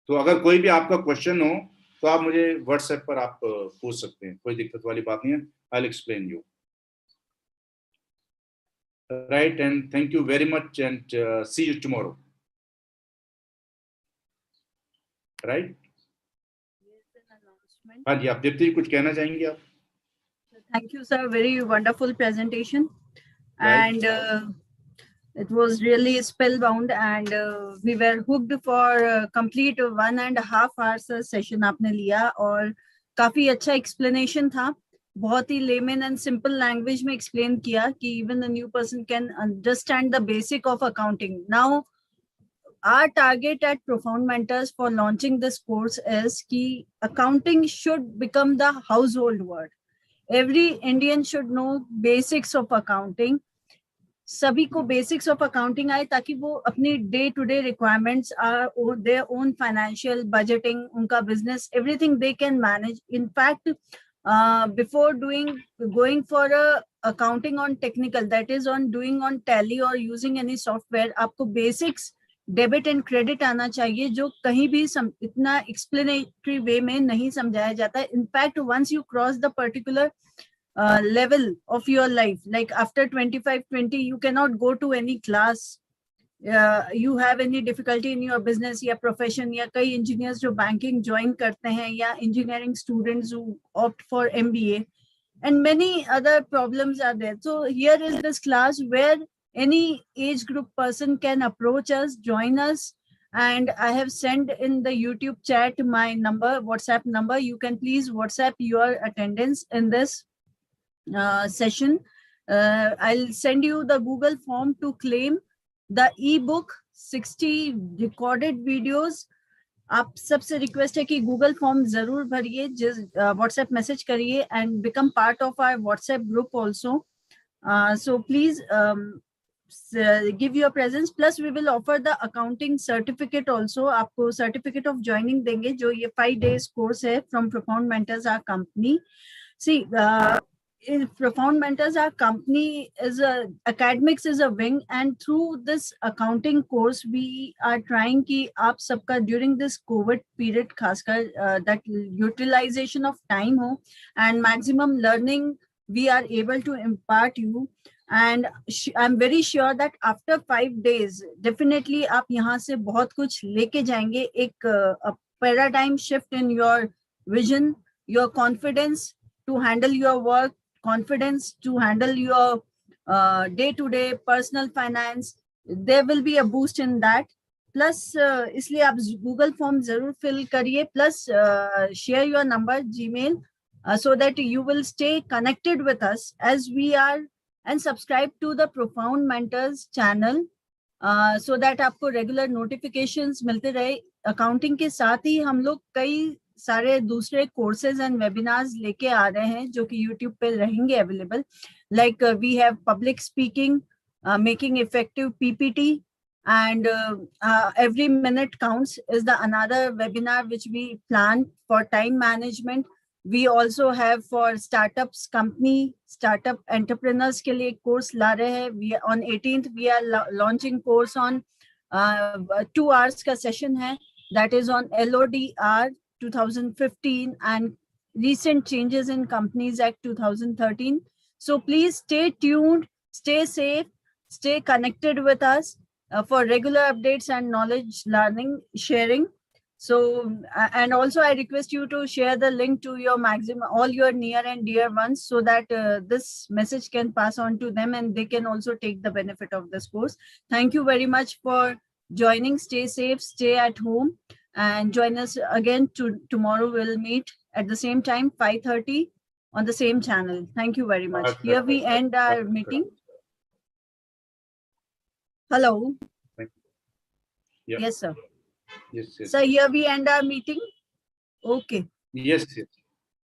तो अगर कोई भी आपका क्वेश्चन हो तो आप मुझे व्हाट्सएप पर आप पूछ सकते हैं, कोई दिक्कत वाली बात नहीं है। I will explain you. Right, and thank you very much, and see you tomorrow. Right? हाँ जी, आप दीप्ति जी कुछ कहना चाहेंगे आप? Thank you, sir. Very wonderful presentation, Right. and it was really spellbound, and we were hooked for complete 1.5 hours session आपने लिया, और काफी अच्छा explanation था। बहुत ही लेमन एंड सिंपल लैंग्वेज में एक्सप्लेन किया कि even a new person can understand the basic of accounting. Now our target at Profound Mentors for launching this course is कि accounting should become the household word. Every Indian should know basics of accounting. सभी को बेसिक्स ऑफ अकाउंटिंग आए, ताकि वो अपनी day to day requirements, their own financial budgeting, उनका business, everything they can manage. In fact before going for a accounting on technical, that is on doing on tally or using any software, आपको basics डेबिट एंड क्रेडिट आना चाहिए, जो कहीं भी इतना एक्सप्लेनेटरी वे में नहीं समझाया जाता है. In fact once you cross the particular level of your life, like after 25-20, you cannot go to any class. You have any difficulty in your business या profession, या कई engineers जो banking join करते हैं, या engineering students who opt for MBA, and many other problems are there. So here is this class where any age group person can approach us, join us, and I have sent in the YouTube chat my number, WhatsApp number. You can please WhatsApp your attendance in this session. I'll send you the Google form to claim the ebook, 60 recorded videos. आप सबसे रिक्वेस्ट है कि गूगल फॉर्म जरूर भरिए, व्हाट्सएप मैसेज करिए, and become part of our WhatsApp group also. So please give your presence. Plus we will offer the accounting certificate also. आपको सर्टिफिकेट ऑफ ज्वाइनिंग देंगे, जो ये 5 days कोर्स है from Profound Mentors our company. See, Profound Mentors, our company is academics is a wing, and through this accounting course we are trying कि आप सबका during this COVID period खासकर that utilization of time हो and maximum learning we are able to impart you. And I'm very sure that after 5 days definitely आप यहाँ से बहुत कुछ लेके जाएंगे. एक paradigm shift in your vision, your confidence to handle your work, confidence to handle your day-to-day personal finance. There will be a boost in that. Plus इसलिए आप Google form जरूर fill करिए. Plus share your number, Gmail, so that you will stay connected with us as we are, and subscribe to the Profound Mentors channel so that आपको regular notifications मिलते रहे. Accounting के साथ ही हम लोग कई सारे दूसरे कोर्सेज एंड वेबिनार्स लेके आ रहे हैं, जो कि यूट्यूब पे रहेंगे available. Like we have public speaking, making effective PPT, and every minute counts is the another webinar which we plan for time management. We also have for startups, company startup entrepreneurs के लिए कोर्स ला रहे हैं. We on 18th we are launching course on 2 hours का session है, that is on LODR 2015 and recent changes in Companies Act 2013. So please stay tuned, stay safe, stay connected with us for regular updates and knowledge learning sharing. So and also I request you to share the link to your maximum, all your near and dear ones, so that this message can pass on to them and they can also take the benefit of this course. Thank you very much for joining. Stay safe, stay at home, and join us again tomorrow. We'll meet at the same time, 5:30 on the same channel. Thank you very much. Here we end our meeting. Hello. Yeah. Yes, sir. Yes. So here we end our meeting. Okay. Yes.